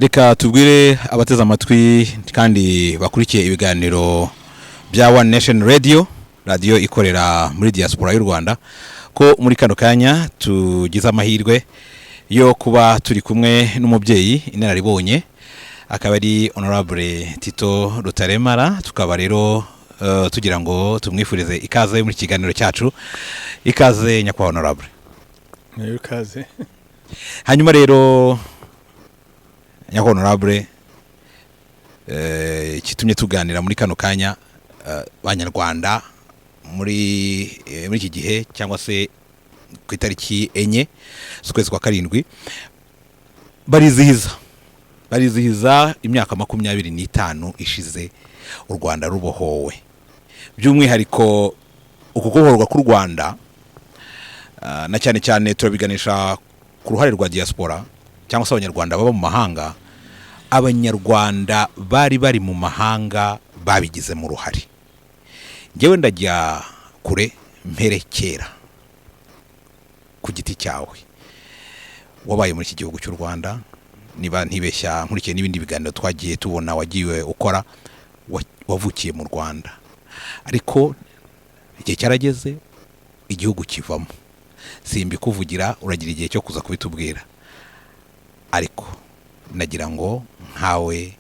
reka tubwire abateze amatwi kandi bakurikiye ibiganiro bya One Nation Radio ikorera muri diaspora y'u Rwanda ko muri kano kanya tugize amahirwe yo kuba turi kumwe n'umubyeyi inararibonye akaba ari Honorable Tito Rutaremara, tukaba rero tugira ngo tumwifurize ikaze muri kiganiro cyacu. Ikaze nyakwa Honorable. Ikaze. Hanyuma rero nyakwa Honorable, kitumye tuganira muri kano kanya banyarwanda muri iki gihe cyangwa se ku itariki 4 z'ukwezi kwa 7 barizihiza imyaka 25 ishize u Rwanda rubohowe. By'umwihariko ukubohorwa k'u Rwanda na cyane cyane turabiganisha ku ruhare rwa diaspora cyangwa se abanyarwanda baba mu mahanga. Abanyarwanda bari mu mahanga babigize mu ruhare. Ngewe ndajya kure mperekera ku giti cyawe wabaye muri iki gihugu cy'u Rwanda, niba ntibeshya nkurikiye n'ibindi biganiro twagiye tubona wagiwe ukora, wavukiye mu Rwanda, ariko igihe cyarageze igihugu kivamo. Simbi kuvugira, uragira igihe cyo kuza kubitubwira, ariko nagira ngo nkawe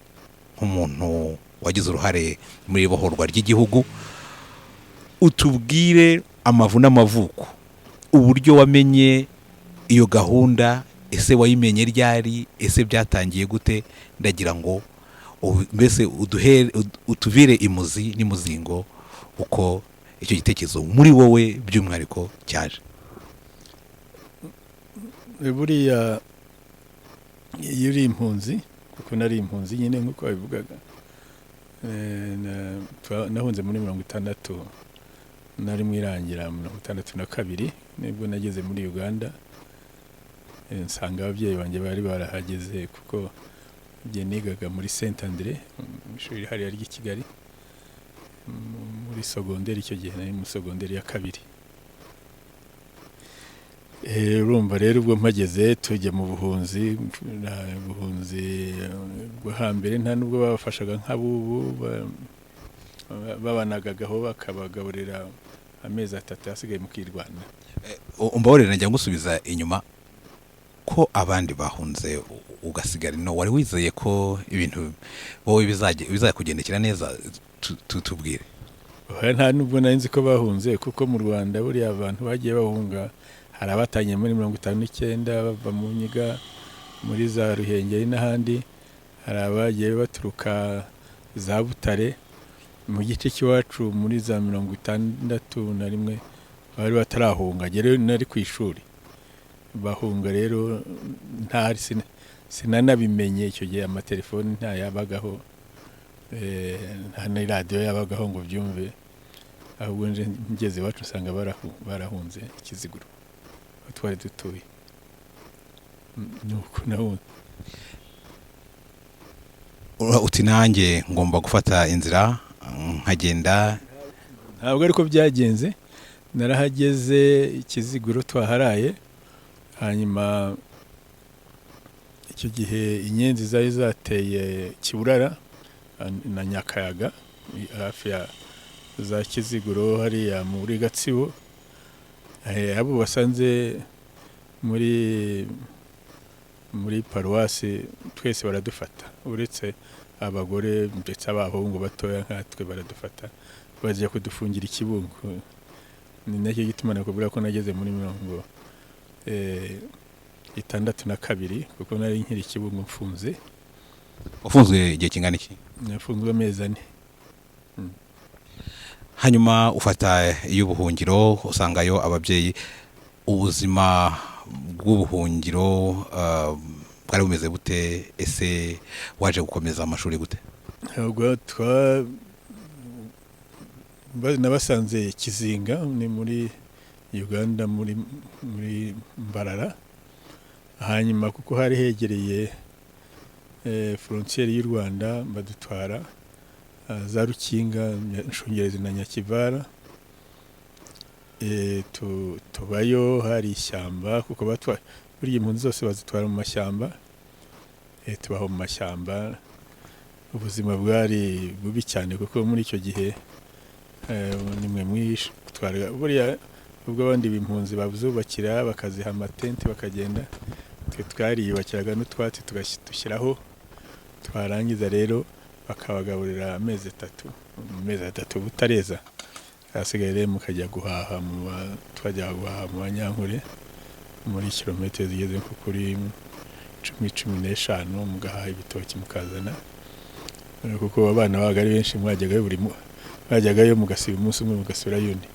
nk'umuntu wagize uruhare muri bohorwa ry'igihugu utubwire amavu n'amavuko, uburyo wamenye iyo gahunda, ese wayimenye ryari, ese byatangiye gute? Ndagira ngo mbese utuvire imuzi n'imuzingo uko icyo gitekerezo muri wowe by'umwihariko cyaje. Buriya iyo uri impunzi, kuko nari impunzi nyine nk'uko babivugaga, nahunze muri 60, nari mwirangira 62 nibwo nageze muri Uganda. Nsanga ababyeyi banjye bari barahageze kuko ngiye nigaga muri Saint Andre, ishuri hariya ry'i Kigali, muri secondaire. Icyo gihe nari mu secondaire ya 2. Urumva rero ubwo mpageze tujya mu buhunzi bwo hambere, nta nubwo babafashaga nk'abubu, babanagagaho bakabagaburira amezi 3 asigaye mu Kirwanda. Umbabarira najya ngusubiza inyuma ko abandi bahunze ugasigara no, wari wizeye ko ibintu wowe bizakugendekera neza? Tubwire. Nta nubwo narinzi ko bahunze, kuko mu Rwanda buriya abantu bagiye bahunga hari abatanye muri 59 bava mu Nyiga, muri za Ruhengeri n'ahandi. Hari abagiye baturuka za Butare, mu gice cy'iwacu muri za 61 bari batarahunga. Rero nari ku ishuri bahunga, rero ntari sinanabimenye icyo gihe. Amatelefoni nta yabagaho, nta na radio yabagaho ngo byumve, ahubwo ngeze iwacu usanga barahunze Kiziguro twari dutuye. Nuko naho uti nanjye ngomba gufata inzira nkagenda. Ntabwo ariko byagenze. Narahageze Kiziguro twaharaye, hanyuma icyo gihe inyenzi zari zateye Kiburara na Nyakayaga hafi ya za Kiziguro hariya muri Gatsibo. Abo basanze muri paruwasi twese baradufata, uretse abagore ndetse abahungu batoya nkatwe baradufata, baje kudufungira Kibungo. Ni nacyo gituma nakubwira ko nageze muri 62 kuko nari nkiri Kibungo mfunze. Ufunzwe igihe kingana iki? Nafunzwe amezi 4. Hanyuma ufata y'ubuhungiro, usangayo ababyeyi. Ubuzima bw'ubuhungiro bwari bumeze bute? Ese waje gukomeza amashuri gute? Ntabwo nabasanze Kizinga, ni muri Uganda, muri Mbarara. Hanyuma kuko hari hegereye frontiere y'u Rwanda, badutwara za Rukinga, Nshungerezi na Nyakivara. Tubayo hari ishyamba, kuko buriya impunzi zose bazitwara mu mashyamba. tubaho mu mashyamba. Ubuzima bwari bubi cyane kuko muri icyo gihe nimwe mwitwara buriya ubwo abandi b'impunzi bazubakira bakaziha amatenti bakagenda, twe twariyubakiraga n'utwatsi tugashyiraho, twarangiza rero bakabagaburira amezi 3 butareza, hasigaye rero mukajya guhaha twajya guhaha mu Banyankore muri kilometero zigeze nko kuri 10-15 mugahaha ibitoki mukazana, kuko abana babaga ari benshi mwajyagayo mugasiba umunsi umwe mugasubirayo undi,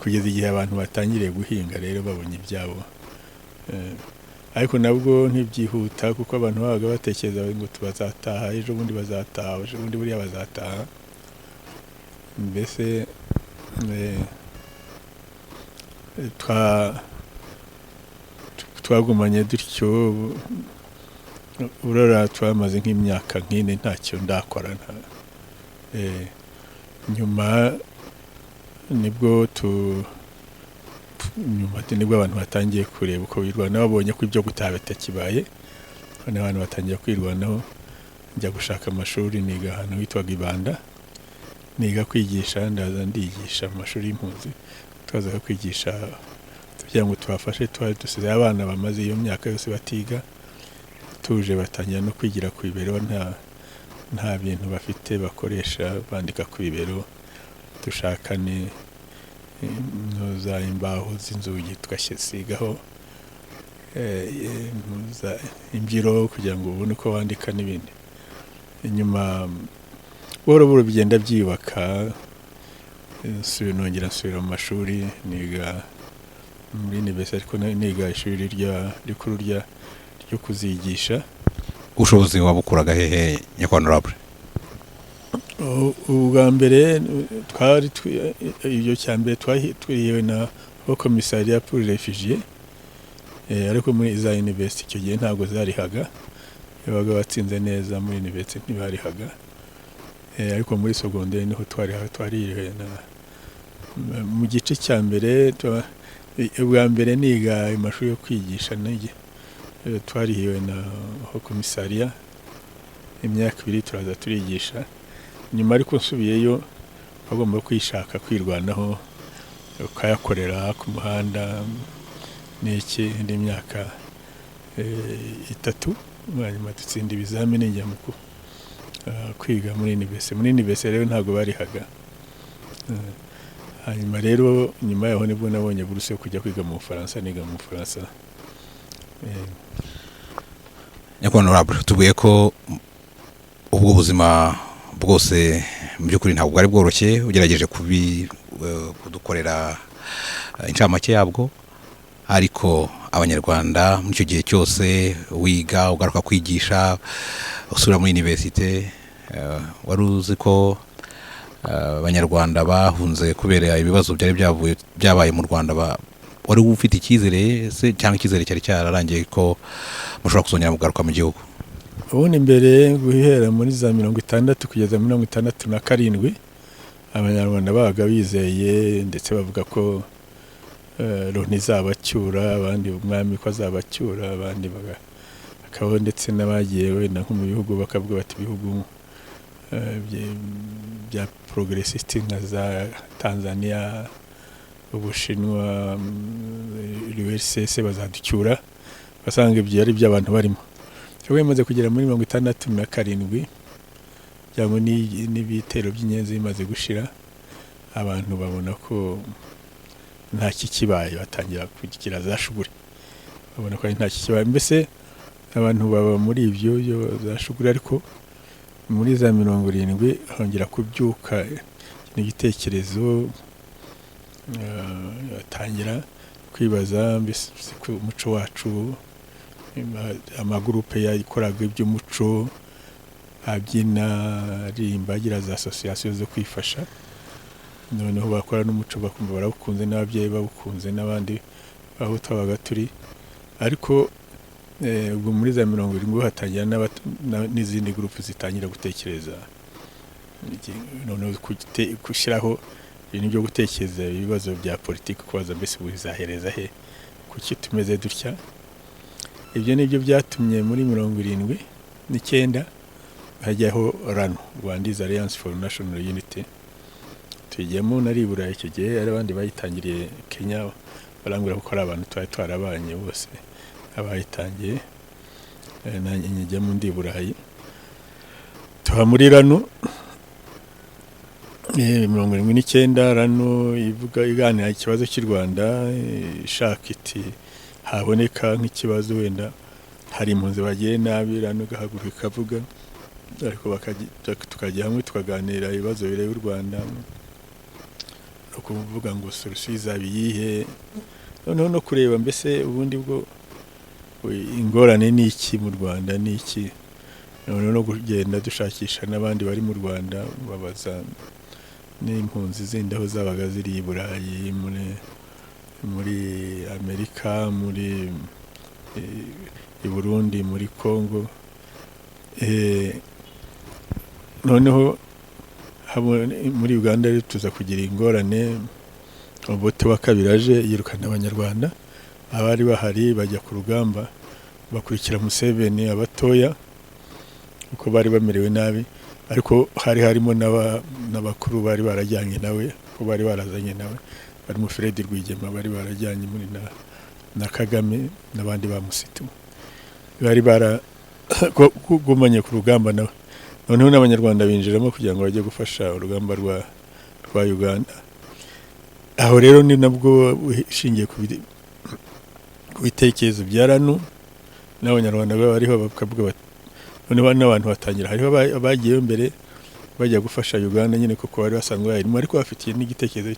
kugeza igihe abantu batangiriye guhinga rero babonye ibyabo. Ariko nabwo ntibyihuta kuko abantu babaga batekereza ngo tubazataha ejo bundi bazataha, ejo bundi buriya bazataha, mbese twagumanye dutyo. Urora twamaze nk'imyaka nk'ine ntacyo ndakora. Nyuma nibwo abantu batangiye kureba uko birwana, babonye ko ibyo gutaha bitakibaye, abantu batangiye kwirwanaho. Njya gushaka amashuri, niga ahantu hitwaga Ibanda, niga kwigisha, ndaza ndigisha mu mashuri y'impunzi, twazaga kwigisha kugira ngo tubafashe. Twari dusize abana bamaze iyo myaka yose batiga, tuje batangira no kwigira ku bibero, nta bintu bafite bakoresha bandika ku bibero. Dushaka za imbaho z'inzugi tugasigaho imbyiro kugira ngo ubone uko wandika n'ibindi. Inyuma buhoro buhoro bigenda byiyubaka, nongera nsubira mu mashuri, niga muri university, ariko niga ishuri rikuru ryo kuzigisha. Ubushobozi wabukuraga hehe Honorable? Ubwa mbere twari iyo cyambere twiriwe na Commissariat pour les réfugiés, ariko muri za university icyo gihe ntabwo zarihaga, yabaga batsinze neza muri university ntibarihaga, ariko muri secondaire niho twariwe mu gice cya mbere. Ubwa mbere niga amashuri yo kwigisha twarihiwe na Commissariat imyaka 2 turaza turigisha. Nyuma ariko nsubiyeyo bagomba kwishaka kwirwanaho, ukayakorera ku muhanda indi myaka 3, hanyuma dutsinda ibizamini njya kwiga muri university. Muri university rero ntabwo barihaga. Hanyuma rero nyuma yaho nibwo nabonye buruse yo kujya kwiga mu Bufaransa, niga mu Bufaransa. Honorable, tubuye ko ubwo buzima bwose mu by'ukuri ntabwo bwari bworoshye, ugerageje kudukorera incamake yabwo, ariko Abanyarwanda muri icyo gihe cyose wiga ugaruka kwigisha usubira muri university, wari uzi ko Abanyarwanda bahunze kubera ibibazo byabaye mu Rwanda, wari ufite icyizere se cyangwa icyizere cyari cyararangiye ko mushobora kuzongera mugaruka mu gihugu? Ubundi imbere guhera muri za 60 kugeza 67 Abanyarwanda babaga bizeye, ndetse bavuga ko Loni izabacyura, abandi umwami ko azabacyura, abandi bakabaho, ndetse n'abagiye wenda nko mu bihugu bakavuga bati ibihugu bya progressiste nka za Tanzania, Ubushinwa, URSS bazaducyura, basanga ibyo ari by'abantu barimo. Bimaze kugera muri 67 cyangwa n'ibitero by'inyenzi bimaze gushira, abantu babona ko nta kikibaye, batangira kugira za shuguri, babona ko nta kikibaye. Mbese abantu baba muri ibyo za shuguri, ariko muri za 70 hongera kubyuka n'igitekerezo, atangira kwibaza mbese umuco wacu, amagurupe yakoraga iby'umuco, abyina, aririmba, agira za association zo kwifasha, noneho bakora n'umuco bakumva barawukunze, n'ababyeyi bawukunze, n'abandi aho twabaga turi. Ariko ubwo muri za 70 hatangira n'izindi groupe zitangira gutekereza, noneho gushyiraho ibintu byo gutekereza ibibazo bya politiki, kubaza mbese bizahereza he, kuki tumeze dutya. ibyo nibyo byatumye muri 79 hajyaho RANU, Rwanda's Alliance for National Unity. Tujyemo naribura icyo gihe ari abandi bayitangiriye Kenya, barangura ko ari abantu twari twarabanye bose abayitangiye, nanjye njyamo ndi Burayi. Tuha muri RANU 79 RANU ivuga iganira ikibazo cy'u Rwanda, ishaka iti haboneka nk'ikibazo wenda hari impunzi bagiye nabi, RANU gahaguruka ikavuga, ariko tukajya hamwe tukaganira ibibazo bireba u Rwanda no kuvuga ngo solution izabiyihe, noneho no kureba mbese ubundi bwo ingorane ni iki mu Rwanda, ni iki, noneho no kugenda dushakisha n'abandi bari mu Rwanda, babaza n'impunzi zindi aho zabaga ziri i Burayi, muri Amerika, muri i Burundi, muri Congo. Noneho muri Uganda tuza kugira ingorane, Obote wa kabiri aje yirukana abanyarwanda abari bahari, bajya ku rugamba bakurikira Museveni abatoya uko bari bamerewe nabi, ariko hari harimo n'abakuru bari barajyanye nawe, ko bari barazanye nawe, barimo Fred Rwigema bari barajyanye muri na Kagame n'abandi bamusitu, bari baragumanye ku rugamba nawe. Noneho n'abanyarwanda binjiramo kugira ngo bajye gufasha urugamba rwa Uganda. Aho rero ni nabwo ishingiye ku bitekerezo bya RANU n'abanyarwanda bariho bakavuga bati noneho n'abantu batangira, hariho abagiye mbere bajya gufasha Uganda nyine kuko bari basanzwe bayirimo, ariko bafitiye n'igitekerezo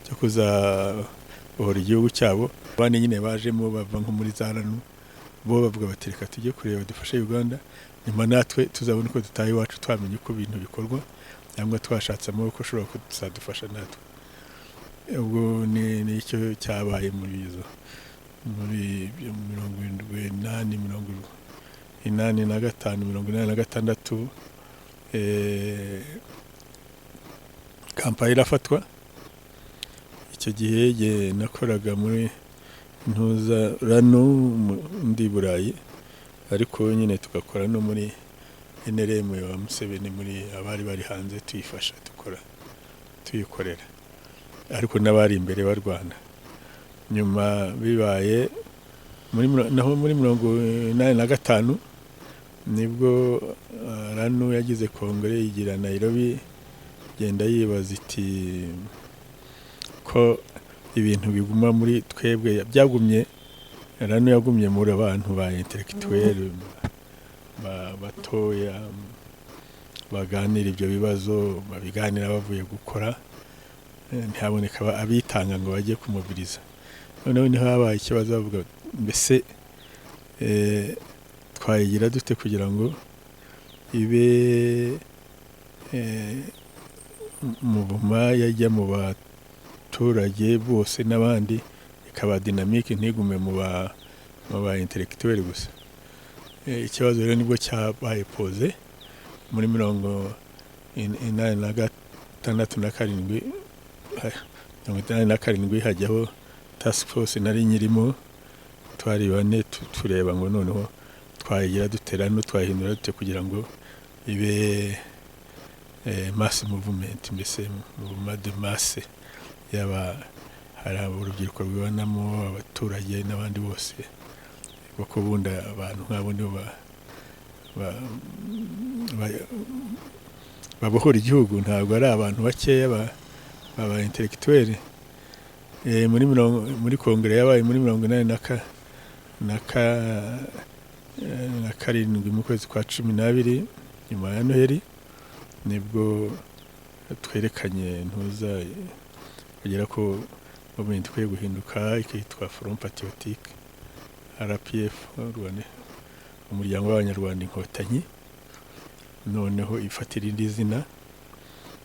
cyo kuzabohora igihugu cyabo. Abandi nyine bajemo bava nko muri za RANU, bo bavuga bati reka tujye kureba dufashe Uganda, nyuma natwe tuzabona uko dutaha iwacu twamenye uko ibintu bikorwa, cyangwa twashatse amaboko ashobora kuzadufasha natwe. Ubwo ni icyo cyabaye muri 1985 Kampala irafatwa. Icyo gihe nakoraga muri ntuza RANU ndi Burayi, ariko nyine tugakora no muri NRM wa Museveni, muri abari bari hanze tuyifasha tuyikorera, ariko n'abari imbere barwana. Nyuma bibaye muri 85 nibwo RANU yagize kongere yigira Nairobi, genda yibaza iti ko ibintu biguma muri twebwe byagumye. RANU yagumye muri abantu ba intellectuel batoya baganira ibyo bibazo, babiganira bavuye gukora, ntihaboneka abitanga ngo bajye kumubiriza. Noneho niho habaye ikibazo, bavuga mbese twayigira dute kugira ngo ibe muvuma yajya mu baturage bose n'abandi, ikaba dynamique ntigume mu ba intellectuel gusa. Ikibazo rero nibwo cyabaye pose muri 1987 hajyaho task force nari nyirimo, twari bane tureba ngo noneho twayigira dutera no twahindura dute kugira ngo ibe mass movement, mbese movement de masse yaba hari urubyiruko rwibanamo, abaturage n'abandi bose, kuko bunda abantu nk'abo nibo babohora igihugu, ntabwo ari abantu bakeya baba intellectuel. Muri kongere yabaye muri 1987 mu kwezi kwa 12 nyuma ya Noheli, nibwo twerekanye ntuza kugira ko movement ikwiye guhinduka ikitwa Front Patriotique RPF, umuryango w'abanyarwanda inkotanyi, noneho ifatira indi zina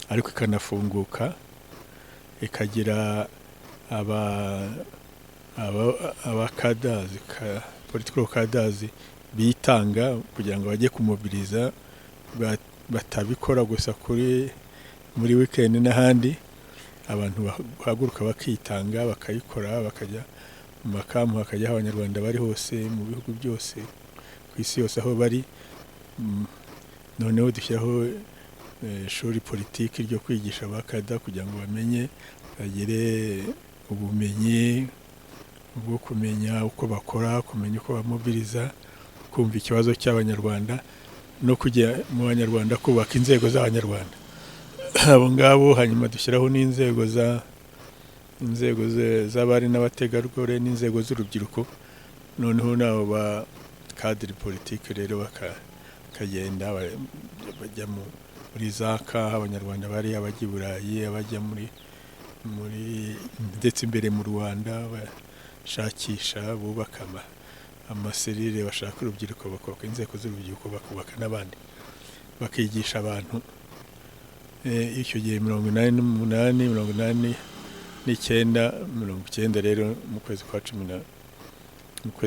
ariko ikanafunguka, ikagira abakadazi political cadres bitanga kugira ngo bajye kumobiriza, batabikora gusa muri weekend n'ahandi, abantu bahaguruka bakitanga bakayikora, bakajya mu makamu hakajyaho abanyarwanda bari hose mu bihugu byose ku isi yose aho bari. Noneho dushyiraho ishuri politiki ryo kwigisha abakada kugira ngo bamenye, bagire ubumenyi bwo kumenya uko bakora, kumenya uko bamobiliza, kumva ikibazo cy'abanyarwanda no kujya mu banyarwanda kubaka inzego z'abanyarwanda abo ngabo. Hanyuma dushyiraho n'inzego z'abari n'abategarugori n'inzego z'urubyiruko. Noneho nabo ba kadiri politiki rero bakagenda bajya muri zaka, abanyarwanda bari abajya i Burayi, abajya muri ndetse imbere mu Rwanda bashakisha, bubaka amaserire, bashaka urubyiruko, bakubaka inzego z'urubyiruko, bakubaka n'abandi, bakigisha abantu. Icyo gihe 88, 89, 90 rero mu kwezi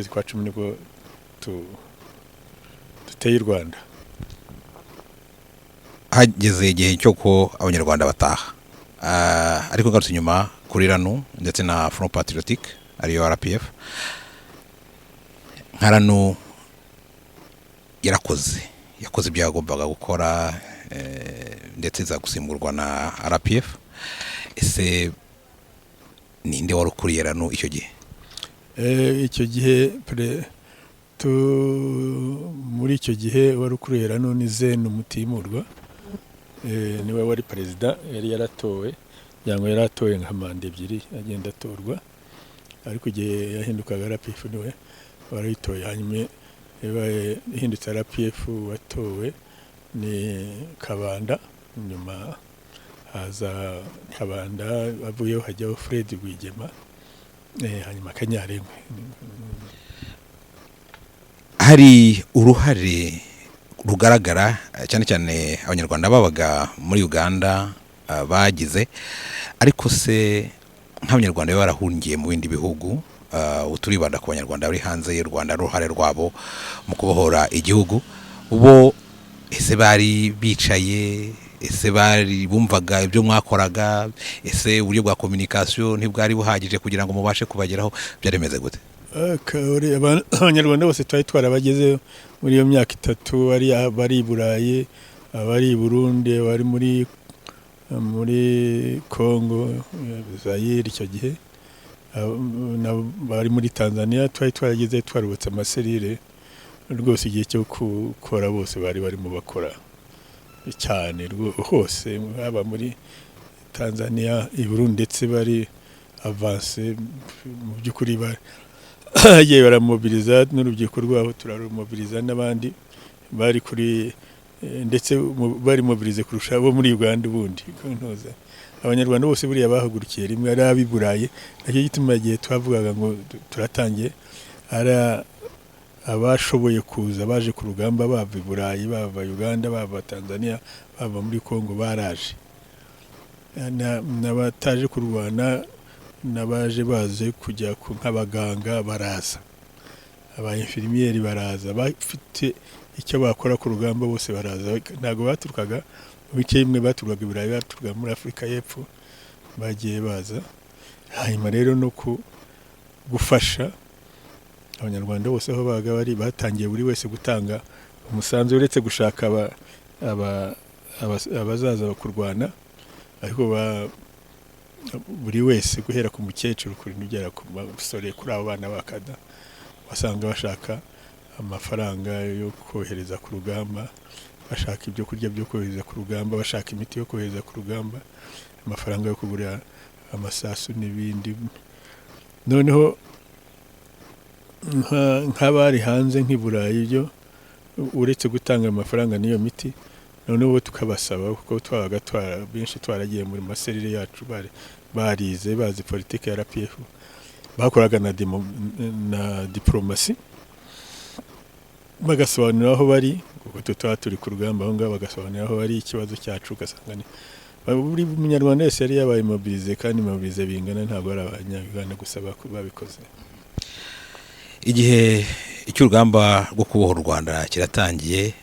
kwa cumi nibwo duteye u Rwanda. Hageze igihe cyo ko abanyarwanda bataha, ariko ngarutse inyuma kuri RANU ndetse na Front Patriotique ariyo RPF. nka RANU yakoze ibyo yagombaga gukora, ndetse iza gusimburwa na RPF. Ese ninde wari ukuriye RANU icyo gihe? Icyo gihe muri icyo gihe wari ukuriye RANU ni Zeno Mutimurwa, niwe wari perezida, yari yaratowe, cyangwa yaratowe nka manda ebyiri agenda atorwa, ariko igihe yahindukaga RPF niwe waritoye. Hanyuma ihindutse RPF watowe ni Kabanda, nyuma haza Kabanda, avuyeho hajyaho Fred Rwigema, hanyuma Kanyarengwe. Hari uruhare rugaragara cyane cyane abanyarwanda babaga muri Uganda bagize, ariko se nk'abanyarwanda barahungiye mu bindi bihugu, uturibanda ku banyarwanda bari hanze y'u Rwanda, uruhare rwabo mu kubohora igihugu, bo ese bari bicaye, ese bari bumvaga ibyo mwakoraga, ese uburyo bwa communication ntibwari buhagije kugira ngo mubashe kubageraho? Byaremeze gute? Abanyarwanda bose twari twarabageze muri iyo myaka 3, bari i Burayi, abari i Burundi, bari muri Congo, Zaire icyo gihe, bari muri Tanzania, twari twarageze, twarubatse amaserire rwose. Igihe cyo gukora bose bari barimo bakora cyane hose, haba muri Tanzania, i Burundi, ndetse bari avance mu by'ukuri. Bagiye baramobiliza n'urubyiruko rwabo, turarumobiliza n'abandi bari kuri, ndetse bari mobilize kurusha abo muri Uganda ubundi. Abanyarwanda bose buriya bahagurukiye rimwe, ari ab'i Burayi. Nacyo gituma igihe twavugaga ngo turatangiye, ari abashoboye kuza baje ku rugamba, bava i Burayi, bava Uganda, bava Tanzania, bava muri Congo, baraje. N'abataje kurwana, n'abaje baze kujya nk'abaganga baraza, aba-infirmieri baraza, bafite icyo bakora ku rugamba bose baraza. Ntabwo baturukaga mu bice bimwe, baturukaga i Burayi, baturukaga muri Afurika y'Epfo, bagiye baza. Hanyuma rero no gufasha abanyarwanda bose aho baga bari, batangiye buri wese gutanga umusanzu, uretse gushaka abazaza kurwana, ariko buri wese guhera ku mukecuru kurinda ugera ku basore, kuri abo bana bakada, wasanga bashaka amafaranga yo kohereza ku rugamba, bashaka ibyo kurya byo kohereza ku rugamba, bashaka imiti yo kohereza ku rugamba, amafaranga yo kugura amasasu n'ibindi. Noneho nk'abari hanze nk'i Burayi, byo uretse gutanga amafaranga n'iyo miti, noneho tukabasaba, kuko twabaga benshi twaragiye muri maserire yacu, barize bazi politiki ya RPF, bakoraga na diplomasi, bagasobanura aho bari, kuko tutaba turi ku rugamba aho ngaho, bagasobanura aho bari, ikibazo cyacu ugasanga buri munyarwanda wese yari yabaye mobilize, kandi mobilize bingana, ntabwo ari abanyarwanda gusa babikoze. Igihe icy'urugamba rwo kubohora u Rwanda kiratangiye,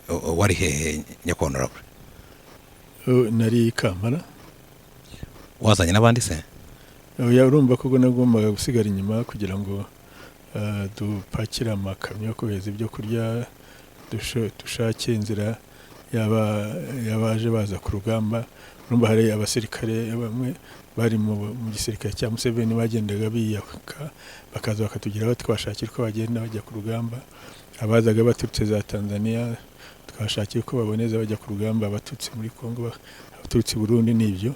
wari hehe nyakubahwa? Nari Kampala. Wazanye n'abandi se? urumva ko nagombaga gusigara inyuma kugira ngo dupakire amakamyo yo kohereza ibyo kurya, dushake inzira yabaje baza ku rugamba. Urumva hari abasirikare bamwe bari mu gisirikare cya Museveni bagendaga biyaka bakaza bakatugeraho, twashakira uko bagenda bajya ku rugamba. Abazaga baturutse za Tanzania twashakira uko baboneza bajya ku rugamba, abaturutse muri Kongo, abaturutse Burundi, n'ibyo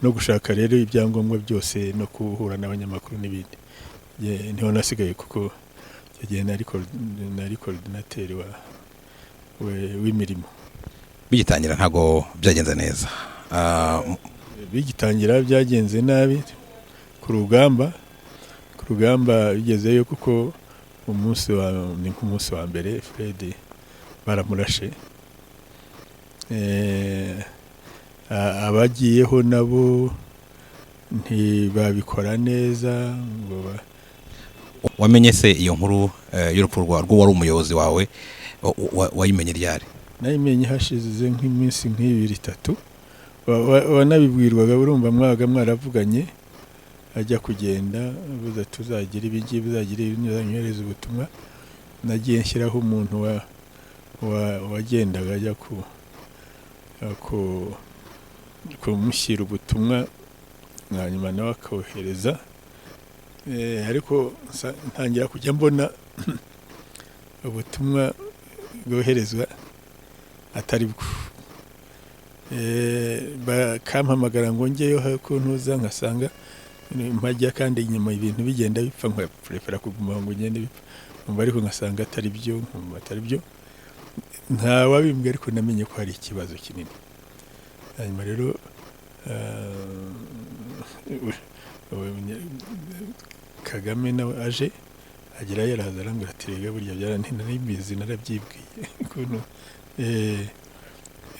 no gushaka rero ibyangombwa byose no kuhura n'abanyamakuru n'ibindi. Niho nasigaye kuko yagiye nari coordinateur w'imirimo. Bigitangira ntago byagenze neza. Bigitangira byagenze nabi ku rugamba bigezeyo kuko ni nk'umunsi wa mbere Fred baramurashe. Abagiyeho nabo ntibabikora neza ngo wamenye se iyo nkuru y'urupfu rwo wari umuyobozi wawe wayimenye ryari? Nayimenye hashize nk'iminsi nk'ibiri itatu. Wanabibwirwaga, urumva mwaga mwaravuganye ajya kugenda buza tuzagira ibingibi, bizagira ibinyohereza ubutumwa. Nagiye nshyiraho umuntu wagendaga ajya kumushyira ubutumwa, hanyuma nawe akohereza. Ariko ntangira kujya mbona ubutumwa bwoherezwa atari bwo. Bakampamagara ngo njyeyo ko ntuza, nkasanga mpajya kandi inyuma ibintu bigenda bipfa, nkaprefera kuguma ngo ngende bipfa, ariko nkasanga atari byo. Nta wabimbwe, ariko namenye ko hari ikibazo kinini. Hanyuma rero Kagame nawe aje agira yaraza arambwira ati rega burya byarantina n'imizi narabyibwiye ukuntu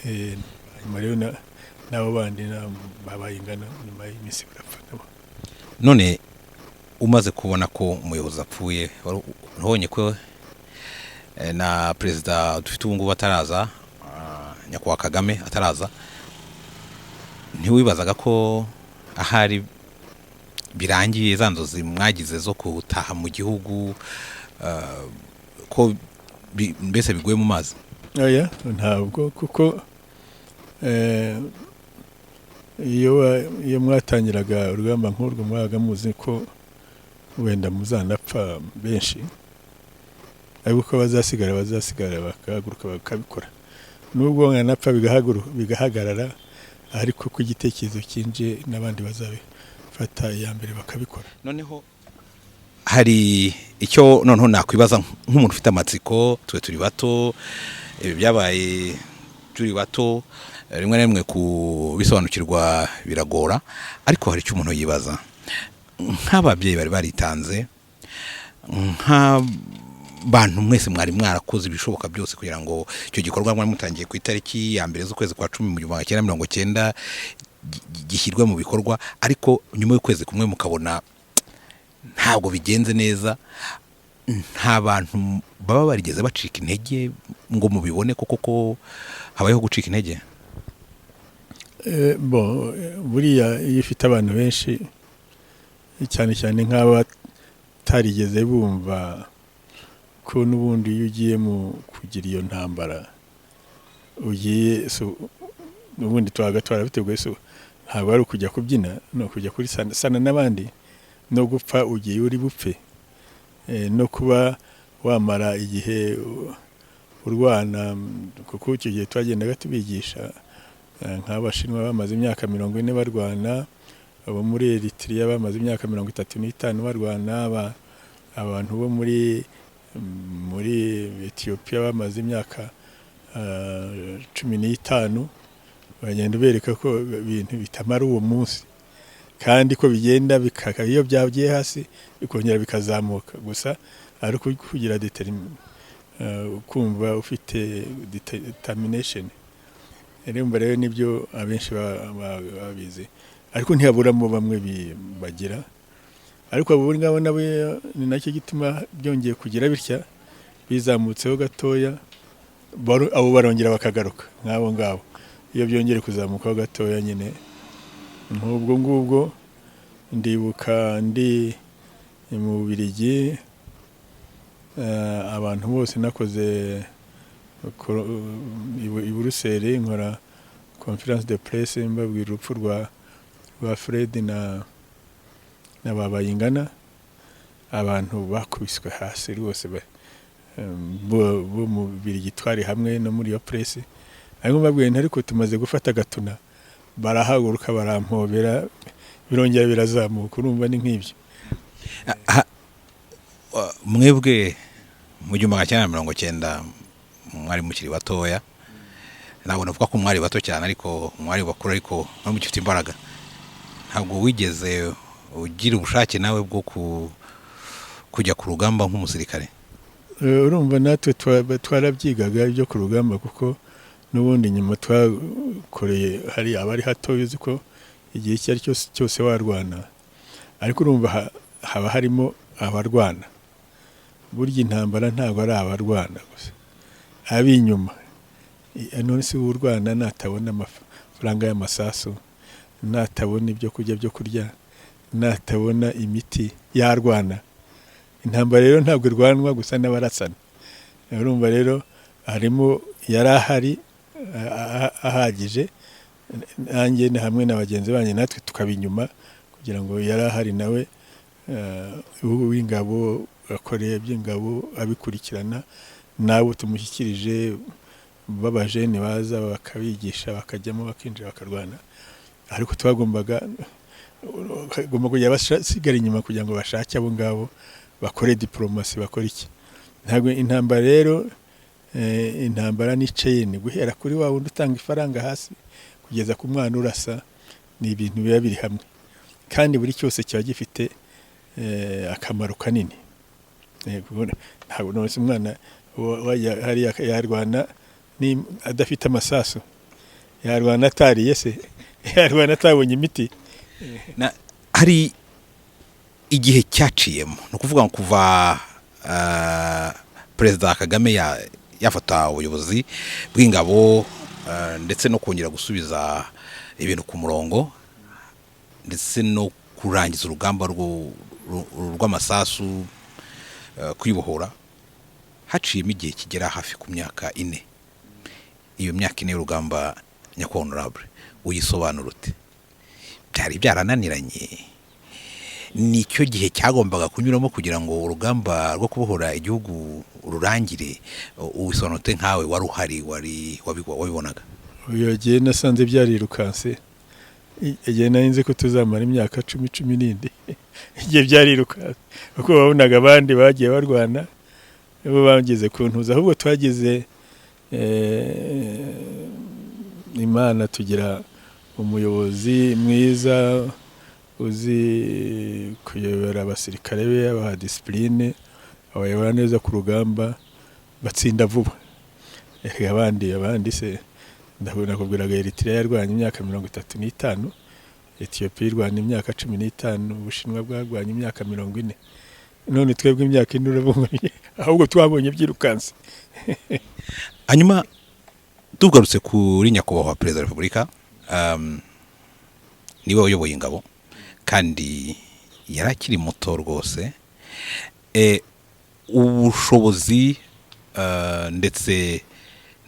hanyuma rero nabo bandi babaye ingana nyuma y'iminsi barapfa nabo. None umaze kubona ko umuyobozi apfuye, nabonye ko na perezida dufite ubu ngubu ataraza, nyakubahwa Kagame ataraza, ntiwibazaga ko ahari birangiye za nzozi mwagize zo gutaha mu gihugu, ko mbese biguye mu mazi? Oya, ntabwo, kuko iyo mwatangiraga urugamba nk'urwo mwabaga muzi ko wenda muzanapfa benshi, ariko ko bazasigara bakahaguruka bakabikora. Nubwo mwanapfa bigahagarara, ariko ko igitekerezo kinje n'abandi bazabifata iya mbere bakabikora. Noneho hari icyo noneho nakwibaza nk'umuntu ufite amatsiko, turi bato, byabaye turi bato, rimwe na rimwe kubisobanukirwa biragora, ariko hari icyo umuntu yibaza nk'ababyeyi bari baritanze, nk'abantu mwese mwari mwarakoze ibishoboka byose kugira ngo icyo gikorwa mwari mutangiye ku itariki ya mbere z'ukwezi kwa 10 mu 1990 gishyirwe mu bikorwa, ariko nyuma y'ukwezi kumwe mukabona ntabwo bigenze neza. Nta bantu baba barigeze bacika intege ngo mubibone koko habayeho gucika intege? Buriya iyo ufite abantu benshi, cyane cyane nk'aba tarigeze bumva ko n'ubundi iyo ugiye mu kugira iyo ntambara ugiye n'ubundi twagatwara biteguye, ntabwo ari ukujya kubyina, no kujya kuri sana n'abandi, no gupfa ugiye uri bupfe, no kuba wamara igihe urwana, kuko icyo gihe twagendaga tubigisha nk'Abashinwa bamaze imyaka 40 barwana, abo muri Eritrea bamaze imyaka 35 barwana, abantu bo muri Ethiopia bamaze imyaka 15, bagenda bereka ko ibintu bitamara uwo munsi, kandi ko bigenda bikaka, iyo byagiye hasi bikongera bikazamuka. Gusa ari kugira kumva ufite determination. Rero nibyo abenshi babizi, ariko ntihaburamo bamwe bagira, ariko abo ngabo nabo ni nacyo gituma byongeye kugira bitya, bizamutseho gatoya, abo barongera bakagaruka nk'abo ngabo. Iyo byongere kuzamukaho gatoya nyine, nk'ubwo ndibuka ndi mu Bubiligi, abantu bose nakoze i Buruseli nkora conference de presse mbabwira urupfu rwa Fred na Babayingana. Abantu bakubiswe hasi rwose bo mu Bubiligi twari hamwe no muri iyo presse, ariko mbabwiye ariko tumaze gufata Gatuna barahaguruka barampobera birongera birazamuka. Urumva ni nk'ibyo. Mwebwe mu 1990 mwari mukiri batoya, ntabwo navuga ko mwari bato cyane ariko mwari bakuru, ariko mwari mufite imbaraga. Ntabwo wigeze ugira ubushake nawe bwo kujya ku rugamba nk'umusirikare? Urumva natwe twarabyigaga ibyo ku rugamba, kuko n'ubundi nyuma twakoreye hari abari hato uzi ko igihe icyo ari cyose warwana, ariko urumva haba harimo abarwana. Burya intambara ntabwo ari abarwana gusa, ab'inyuma. None si urwana natabona amafaranga y'amasasu, natabona ibyo kurya byo kurya, natabona imiti, yarwana. Intambara rero ntabwo irwanwa gusa n'abarasana. Urumva rero harimo yarahari ahagije, nanjye hamwe na bagenzi banjye natwe tukabinyuma kugira ngo yarahari nawe w'ingabo akoreye by'ingabo abikurikirana, nabo tumushyikirije babajene baza bakabigisha bakajyamo bakinjira bakarwana. Ariko twagombaga kujya basigara inyuma kugira ngo bashake abo ngabo bakore diplomasi, bakora iki. Ntabwo intambara rero intambara ni chain, guhera kuri wa wundi utanga ifaranga hasi kugeza ku mwana urasa, ni ibintu biba biri hamwe, kandi buri cyose kiba gifite akamaro kanini. Ntabwo nose umwana hari yarwana ni adafite amasasu, yarwana atariye se, yarwana atabonye imiti. Hari igihe cyaciyemo, no kuvuga kuva Perezida Kagame yafata ubuyobozi bw'ingabo ndetse no kongera gusubiza ibintu ku murongo, ndetse no kurangiza urugamba rw'amasasu kwibohora, haciyemo igihe kigera hafi ku myaka 4. Iyo myaka 4 y'urugamba, nyakubahwa honorable, uyisobanura ute? Byari byarananiranye? Nicyo gihe cyagombaga kunyuramo kugira ngo urugamba rwo kubohora igihugu rurangire? Ubisobanute nkawe wari uhari, wabibonaga? Uyo gihe nasanze byarirukanse, igihe narinze ko tuzamara imyaka 10-11 igihe byarirukanse, kuko babonaga abandi bagiye barwana, bo bageze kuntuza. Ahubwo twagize Imana tugira umuyobozi mwiza uzi kuyobora abasirikare be, abaha discipline, abayobora neza ku rugamba, batsinda vuba. Abandi se ndabona kubwiraga Eritrea yarwanye imyaka 35, Ethiopia irwanye imyaka 15, Ubushinwa bwarwanye imyaka 40. None twebwe imyaka 4 urabonye, ahubwo twabonye byirukanse. Hanyuma tugarutse kuri nyakubahwa Perezida wa Repubulika, niwe uyoboye ingabo kandi yarakiri muto rwose, ubushobozi ndetse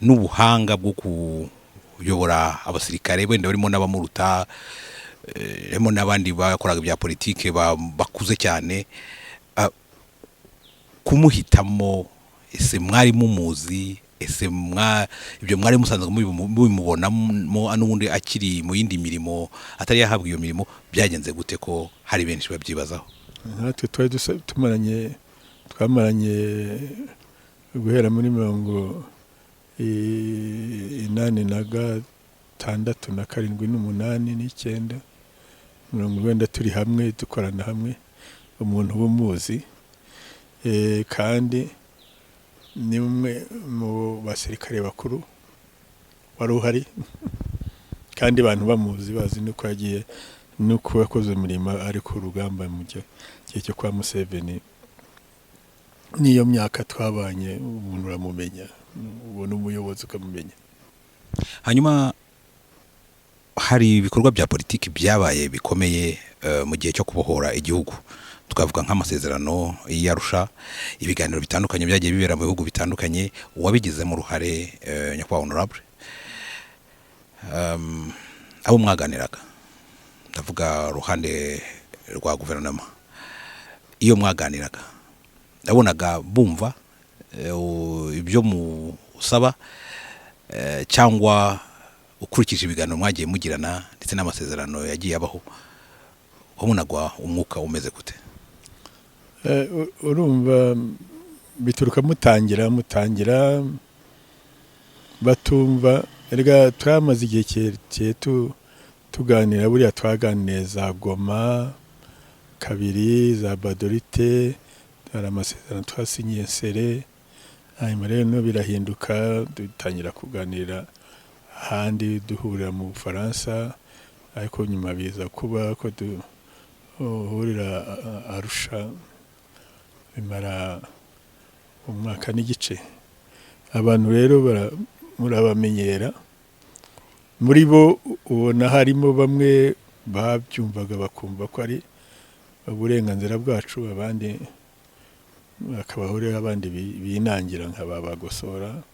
n'ubuhanga bwo kuyobora abasirikare, wenda barimo n'abamuruta, harimo n'abandi bakoraga bya politike bakuze cyane, kumuhitamo ese mwari mumuzi? Ese ibyo mwari musanzwe mubimubonamo n'ubundi akiri mu yindi mirimo atari yahabwa iyo mirimo, byagenze gute ko hari benshi babyibazaho? Natwe twari twamaranye guhera muri 86 na 7 n'8 n'9 turi hamwe dukorana hamwe, umuntu bumuzi, kandi ni umwe mu basirikare bakuru wari uhari, kandi abantu bamuzi bazi nuko yagiye nuko yakoze imirimo ari ku rugamba mu gihe cyo kwa Museveni. Niyo myaka twabanye, umuntu uramumenya, ubona umuyobozi ukamumenya. Hanyuma hari ibikorwa bya politiki byabaye bikomeye mu gihe cyo kubohora igihugu, tukavuga nk'amasezerano y'Arusha, ibiganiro bitandukanye byagiye bibera mu bihugu bitandukanye, wabigizemo uruhare nyakubahwa honorable. Abo mwaganiraga, ndavuga ruhande rwa guverinoma, iyo mwaganiraga nabonaga bumva ibyo musaba, cyangwa ukurikije ibiganiro mwagiye mugirana ndetse n'amasezerano yagiye abaho, wabonagwa umwuka umeze gute? Urumva bituruka mutangira batumva, erega twamaze igihe kirekire tuganira, buriya twaganiriye za Goma kabiri, za Badorite, hari amasezerano twasinyiye Nsere, hanyuma rero no birahinduka dutangira kuganira ahandi duhurira mu Bufaransa, ariko nyuma biza kuba ko duhurira Arusha, bimara umwaka n'igice. Abantu rero murabamenyera, muri bo ubona harimo bamwe babyumvaga bakumva ko ari uburenganzira bwacu, abandi bakabahurira, abandi binangira nk'ababagosora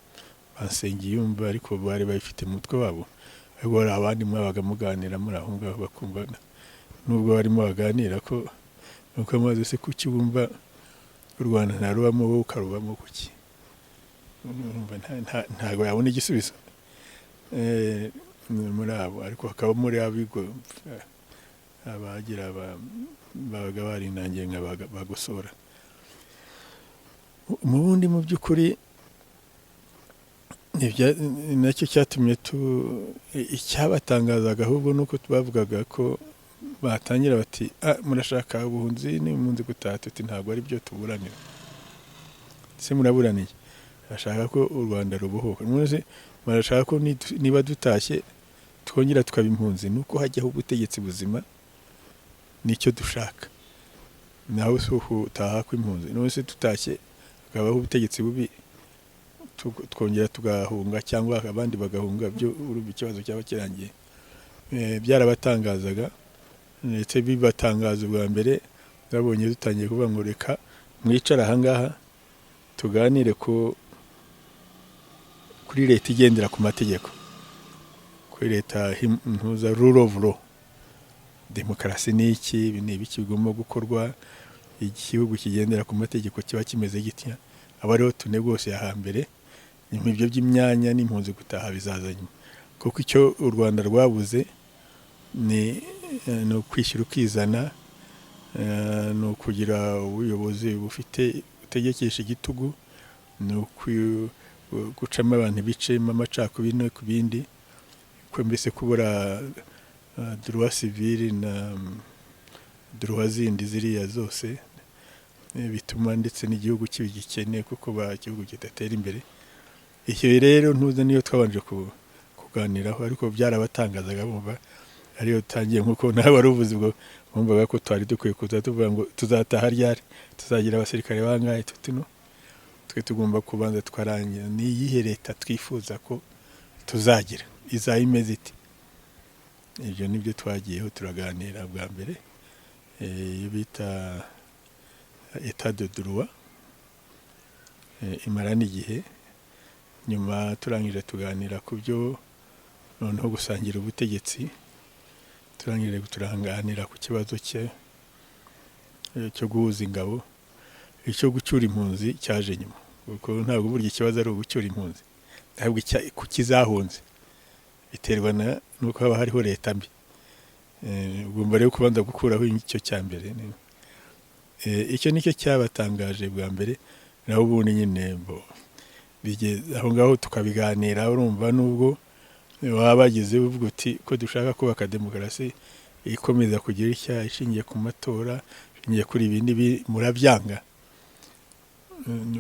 Nsengiyumva, ariko bari babifite mu mutwe wabo. Ariko hari abandi mwabaga muganira muri aho ngaho bakumva nubwo barimo baganira ko nuko amaze se kuki bumva u Rwanda ntarubamo wowe ukarubamo kuki? Ntago yabona igisubizo muri abo, ariko hakaba muri abigo abagira babaga barinangiye nk'abagosora. Mu bundi mu by'ukuri nacyo cyatumye icyabatangazaga ahubwo nuko bavugaga ko batangira bati murashaka ubuhunzi n'impunzi gutaha, tuti ntabwo ari byo tuburanira. Se muraburaniye, bashaka ko u Rwanda rubohoka, barashaka ko niba dutashye twongera tukaba impunzi, nuko hajyaho ubutegetsi buzima, nicyo dushaka. Naho si utaha kw'impunzi, none se tutashye hakabaho ubutegetsi bubi twongera tugahunga, cyangwa abandi bagahunga, byo urumva ikibazo cyaba kirangiye. Byarabatangazaga, ndetse bibatangaza ubwa mbere babonye dutangiye kuvuga ngo reka mwicara ahangaha tuganire kuri leta igendera ku mategeko, kuri leta ntuza rule of law, demokarasi ni iki, ibi ni ibiki bigomba gukorwa, igihugu kigendera ku mategeko kiba kimeze gitya. Aba ariho tunegose hambere, ibyo by'imyanya n'impunzi gutaha bizazanye, kuko icyo u Rwanda rwabuze ni ukwishyira ukizana, ni ukugira ubuyobozi butegekesha igitugu, ni gucamo abantu bicemo amacakubiri no ku bindi, ko mbese kubura droit civil na droit zindi ziriya zose bituma ndetse n'igihugu kibigikene, kuko igihugu kidatera imbere. Icyo rero ntuza niyo twabanje kuganiraho, ariko byarabatangazaga bumva ariyo tangiye, nkuko nawe wari uvuze ubwo bumvaga ko twari dukwiye kuza tuvuga ngo tuzataha ryari, tuzagira abasirikare bangahe, tutino twe tugomba kubanza twarangira ni iyihe leta twifuza ko tuzagira, izaba imeze iti. Ibyo nibyo twagiyeho turaganira bwa mbere, iyo bita etat de droit, imara n'igihe. Nyuma turangije tuganira ku byo noneho gusangira ubutegetsi, turangije turanganira ku kibazo cyo guhuza ingabo, icyo gucyura impunzi cyaje nyuma, kuko ntabwo burya ikibazo ari ugucyura impunzi, ntabwo ku kizahunze biterwa nuko haba hariho leta mbi. Ugomba rero kubanza gukuraho icyo cya mbere. Icyo nicyo cyabatangaje bwa mbere, naho ubundi nyine bigeze aho ngaho tukabiganira. Urumva nubwo waba bagize uvuga uti ko dushaka kubaka demokarasi ikomeza kugira icyaha ishingiye ku matora, ishingiye kuri ibindi, murabyanga.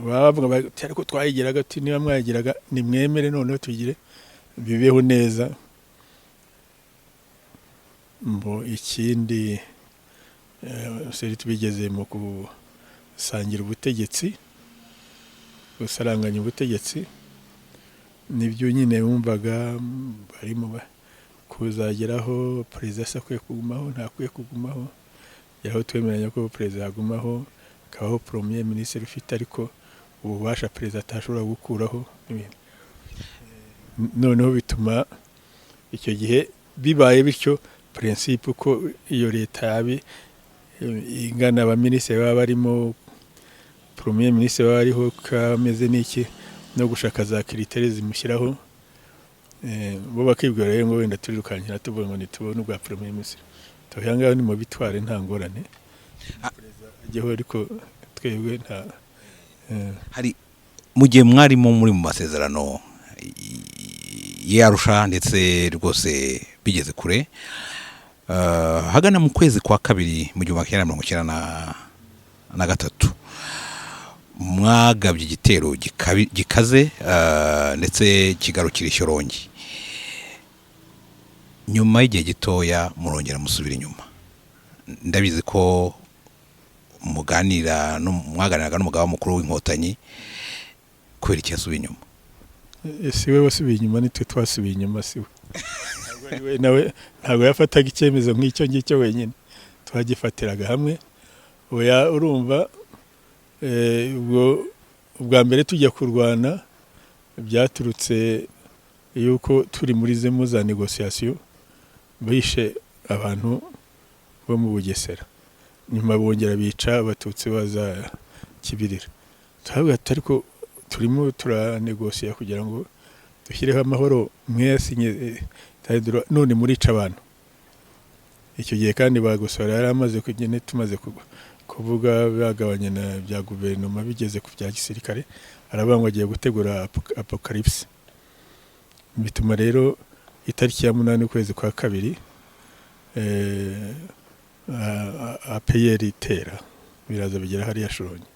Bavuga bati ariko twayigiraga, ati niba mwayigiraga nimwemere noneho tugire bibeho neza. Ikindi seri tubigeze mu gusangira ubutegetsi, gusaranganya ubutegetsi, nibyo nyine bumvaga barimo kuzageraho perezida se akwiye kugumaho ntakwiye kugumaho, aho twemeranya ko perezida yagumaho, kabaho premier ministre ufite ariko ububasha perezida atashobora gukuraho. Noneho bituma icyo gihe bibaye bityo principe ko iyo leta yabi ingana abaminisitiri baba barimo, premier ministre baba ariho kameze n'iki no gushaka za critères zimushyiraho, bo bakibwira rero ngo wenda turirukankira tuvuga ngo nitubone ubwa premier ministre tuhanga ni mu bitware nta ngorane agiye ariko twebwe nta hari mu gihe mwarimo muri mu masezerano y'Arusha ndetse rwose bigeze kure, hagana mu kwezi kwa kabiri mu 1993 mwagabye igitero gikaze ndetse kigarukira Shyorongi. Nyuma y'igihe gitoya murongera musubira inyuma. Ndabizi ko mwaganiraga n'umugaba mukuru w'inkotanyi kubera iki yasubiye inyuma. Siwe wasubiye inyuma, nitwe twasubiye inyuma siwe. Nawe ntabwo yafataga icyemezo nk'icyo ngicyo wenyine, twagifatiraga hamwe. Oya urumva ubwa mbere tujya kurwana byaturutse yuko turi muri za negociation bishe abantu bo mu Bugesera, nyuma bongera bica abatutsi baza Kibirira. Twavuga ariko turimo turanegociya kugira ngo dushyireho amahoro, mwesinye none murica abantu. Icyo gihe kandi bagosora yari amaze kugene tumaze kuvuga bagabanye na bya guverinoma bigeze ku bya gisirikare, aravuga agiye gutegura apocalypse. Bituma rero itariki ya 8 kwezi kwa kabiri APR itera biraza bigera hariya Shyorongi.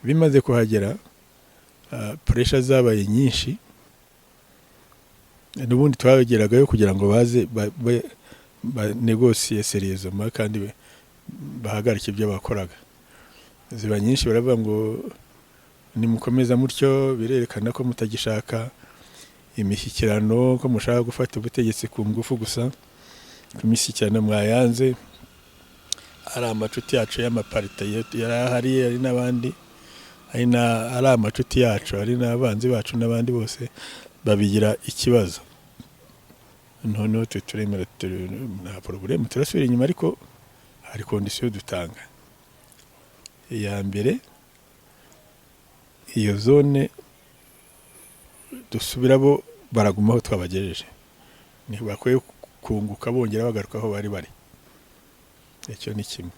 Bimaze kuhagera pressure zabaye nyinshi, n'ubundi twageragayo kugira ngo baze negotier sérieusement kandi bahagarike ibyo bakoraga. Ziba nyinshi, baravuga ngo nimukomeza mutyo birerekana ko mutagishaka imishyikirano, ko mushaka gufata ubutegetsi ku ngufu gusa. Imishyikirano mwayanze, ari amacuti yacu y'amaparita yarahari, ari n'abandi, ari amacuti yacu, ari n'abanzi bacu n'abandi bose babigira ikibazo. Noneho turemera nta problem, turasubira inyuma, ariko hari condition dutanga. Iya mbere, iyo zone dusubirabo baragumaho twabagejeje, ntibakwiye kunguka bongera bagaruka aho bari bari. Icyo ni kimwe.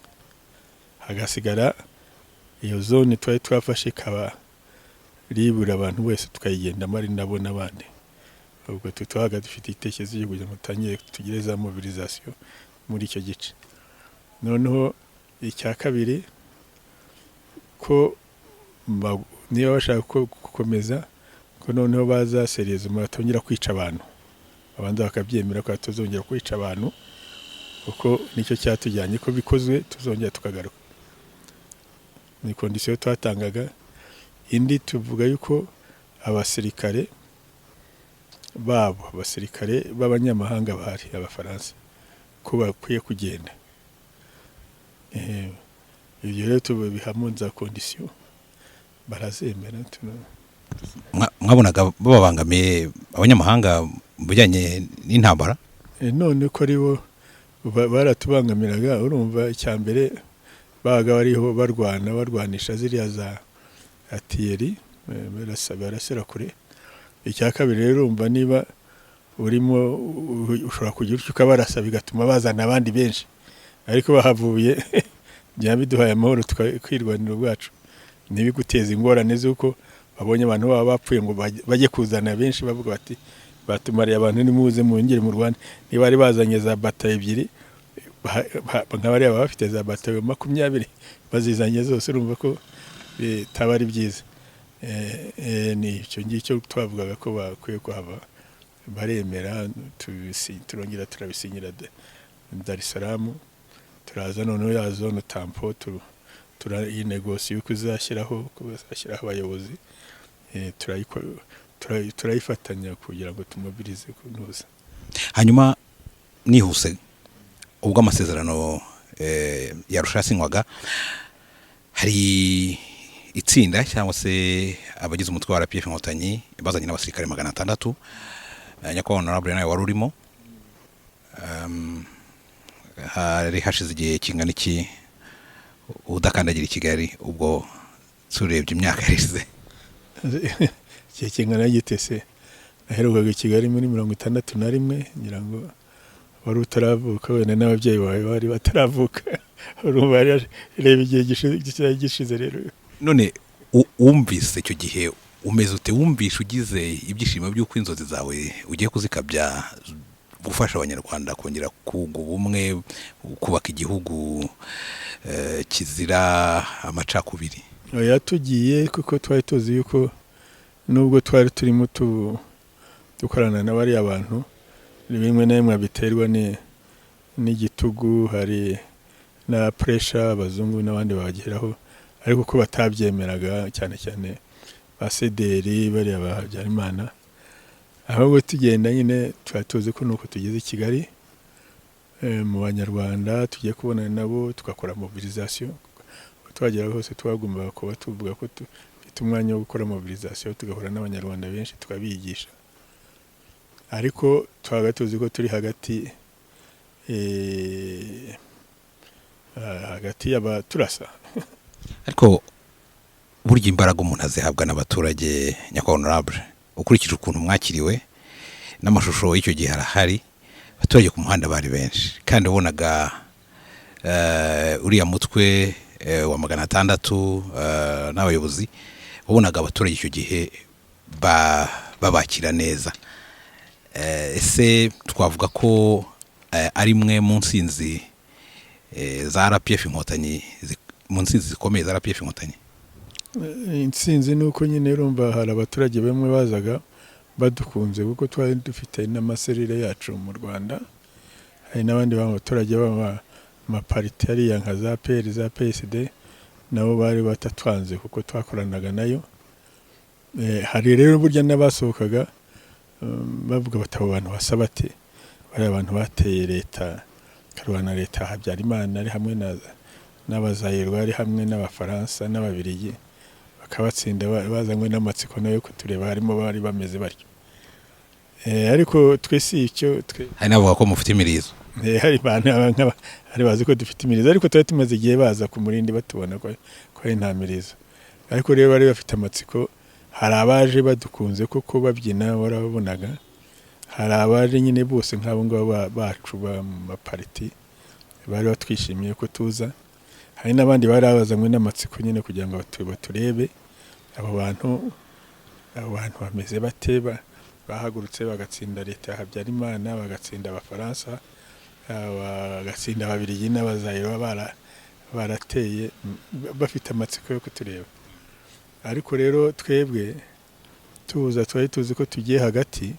Hagasigara iyo zone twafashe kaba ribura abantu wese tukayigendamo ari nabo n'abandi. Ubwo twahaga dufite itekerezo cyo kugira ngo tangire tugire za mobilisation muri icyo gice. Noneho icya kabiri ko niba bashaka gukomeza ko noneho baza sérieusement batongera kwica abantu, abanza bakabyemera ko tuzongera kwica abantu, kuko nicyo cyatujyanye ko bikozwe tuzongera tukagaruka. Ni condition twatangaga. Indi tuvuga yuko abasirikare b'abanyamahanga bahari, abafaransa, ko bakwiye kugenda. Ibyo rero tubihamwe za condition barazemera. Mwabonaga babangamiye abanyamahanga mu bijyanye n'intambara? None ko aribo baratubangamiraga. Urumva icya mbere baga bariho barwanisha ziriya za artillerie, barasera kure. Icya kabiri rero urumva niba urimo ushobora kugira icyo ukabarasa bigatuma bazana abandi benshi, ariko bahavuye byabiduhaye amahoro twirwanira ubwacu, ntibiguteza ingorane z'uko babonye abantu baba bapfuye ngo bajye kuzana benshi, bavuga bati batumariye abantu nimuze mwongere mu Rwanda. Niba ari bazanye za batayo ebyiri, nk'abari bafite za batayo 20 bazizanye zose, urumva ko bitaba ari byiza. Ni icyo ngicyo twavugaga ko bakwiye kuhava, baremera. Turongera turabisinyira Dar es Salaam, turaza noneho ya zone tampo turayinegosia yuko izashyiraho abayobozi, turayifatanya kugira ngo tumobilize kunoza. Hanyuma nihuse ubwo amasezerano yarusha yasinywaga hari itsinda cyangwa se abagize umutwe wa RPF Inkotanyi bazanye n'abasirikare 600 nyakubahwa honorable nawe wari urimo hari hashize igihe kingana iki udakandagira i Kigali ubwo turebye imyaka yarize igihe kingana gitese naherukaga i Kigali muri 61 ngira ngo wari utaravuka wenda n'ababyeyi bawe bari bataravuka urumva reba igihe gishize rero none wumvise icyo gihe umeze ute wumvisha ugize ibyishimo by'uko inzozi zawe ugiye kuzikabya gufasha abanyarwanda kongera kunga ubumwe kubaka igihugu kizira amacakubiri yatugiye kuko twari tuzi yuko nubwo twari turimo dukorana n'abari abantu bimwe na bimwe biterwa n'igitugu hari na pressure abazungu n'abandi bageraho ariko ko batabyemeraga cyane cyane basederi bari Habyarimana ahubwo tugenda nyine twatuze ko nuko tugeze i Kigali mu banyarwanda tugiye kubonana nabo tugakora mobilisation twagera hose twagomba kuba tuvuga ko dufite umwanya wo gukora mobilisation tugahura n'abanyarwanda benshi tukabigisha ariko twagatuzi ko turi hagati y'abaturasa ariko burya imbaraga umuntu azihabwa n'abaturage nyakubahwa honorable ukurikije ukuntu mwakiriwe n'amashusho y'icyo gihe harahari abaturage ku muhanda bari benshi kandi ubonaga uriya mutwe wa 600 n'abayobozi ubonaga abaturage icyo gihe babakira neza ese twavuga ko ari mwe mu nsinzi za RPF Inkotanyi mu nsinzi zikomeye za RPF Inkotanyi insinzi nuko nyine urumva hari abaturage bamwe bazaga badukunze kuko twari dufite n'amaserire yacu mu Rwanda hari n'abandi baturage b'amapariti ariya nka za PL za PSD nabo bari batatwanze kuko twakoranaga nayo hari rero burya n'abasohokaga bavuga batabo abantu basabate bari abantu bateye leta karwana leta Habyarimana ari hamwe n'abazayirwa ari hamwe n'abafaransa n'ababirigi bakabatsinda bazanywe n'amatsiko nayo kutureba harimo bari bameze baryo ariko twese icyo hari navuga ko mufite imirizo hari abantu hari bazi ko dufite imirizo ariko twari tumaze igihe baza ku murindi batubona ko ari nta mirizo ariko rero bari bafite amatsiko hari abaje badukunze koko babyina warababonaga hari abaje nyine bose nk'abo ngabo bacu ba mapariti bari batwishimiye ko tuza hari n'abandi bari bazanywe n'amatsiko nyine kugira ngo baturebe abo bantu bameze bate bahagurutse bagatsinda leta ya Habyarimana bagatsinda abafaransa bagatsinda ababirigi n'abazayiro barateye bafite amatsiko yo kutureba ariko rero twebwe twari tuzi ko tugiye hagati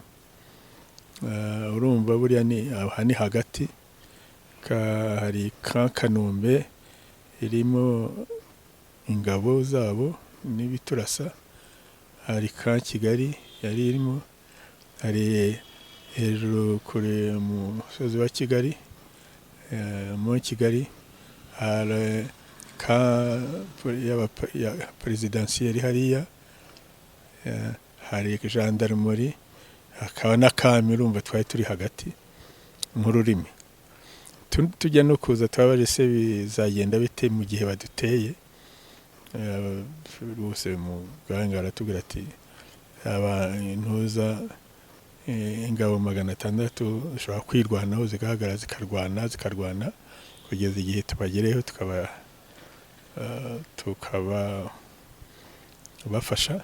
urumva buriya ni hagati hari Kanombe irimo ingabo zabo n'ibiturasa hari Kigali yari irimo hari hejuru kure mu musozi wa Kigali mu Kigali hari ya presidentielle hariya hari gendarmerie hakaba n'akami urumva twari turi hagati mu rurimi tujya no kuza twabaje se bizagenda bite mu gihe baduteye rwose mu gahangara tugira ati intuza ingabo 600 zishobora kwirwanaho zigahagarara zikarwana kugeza igihe tubagereho tukaba bafasha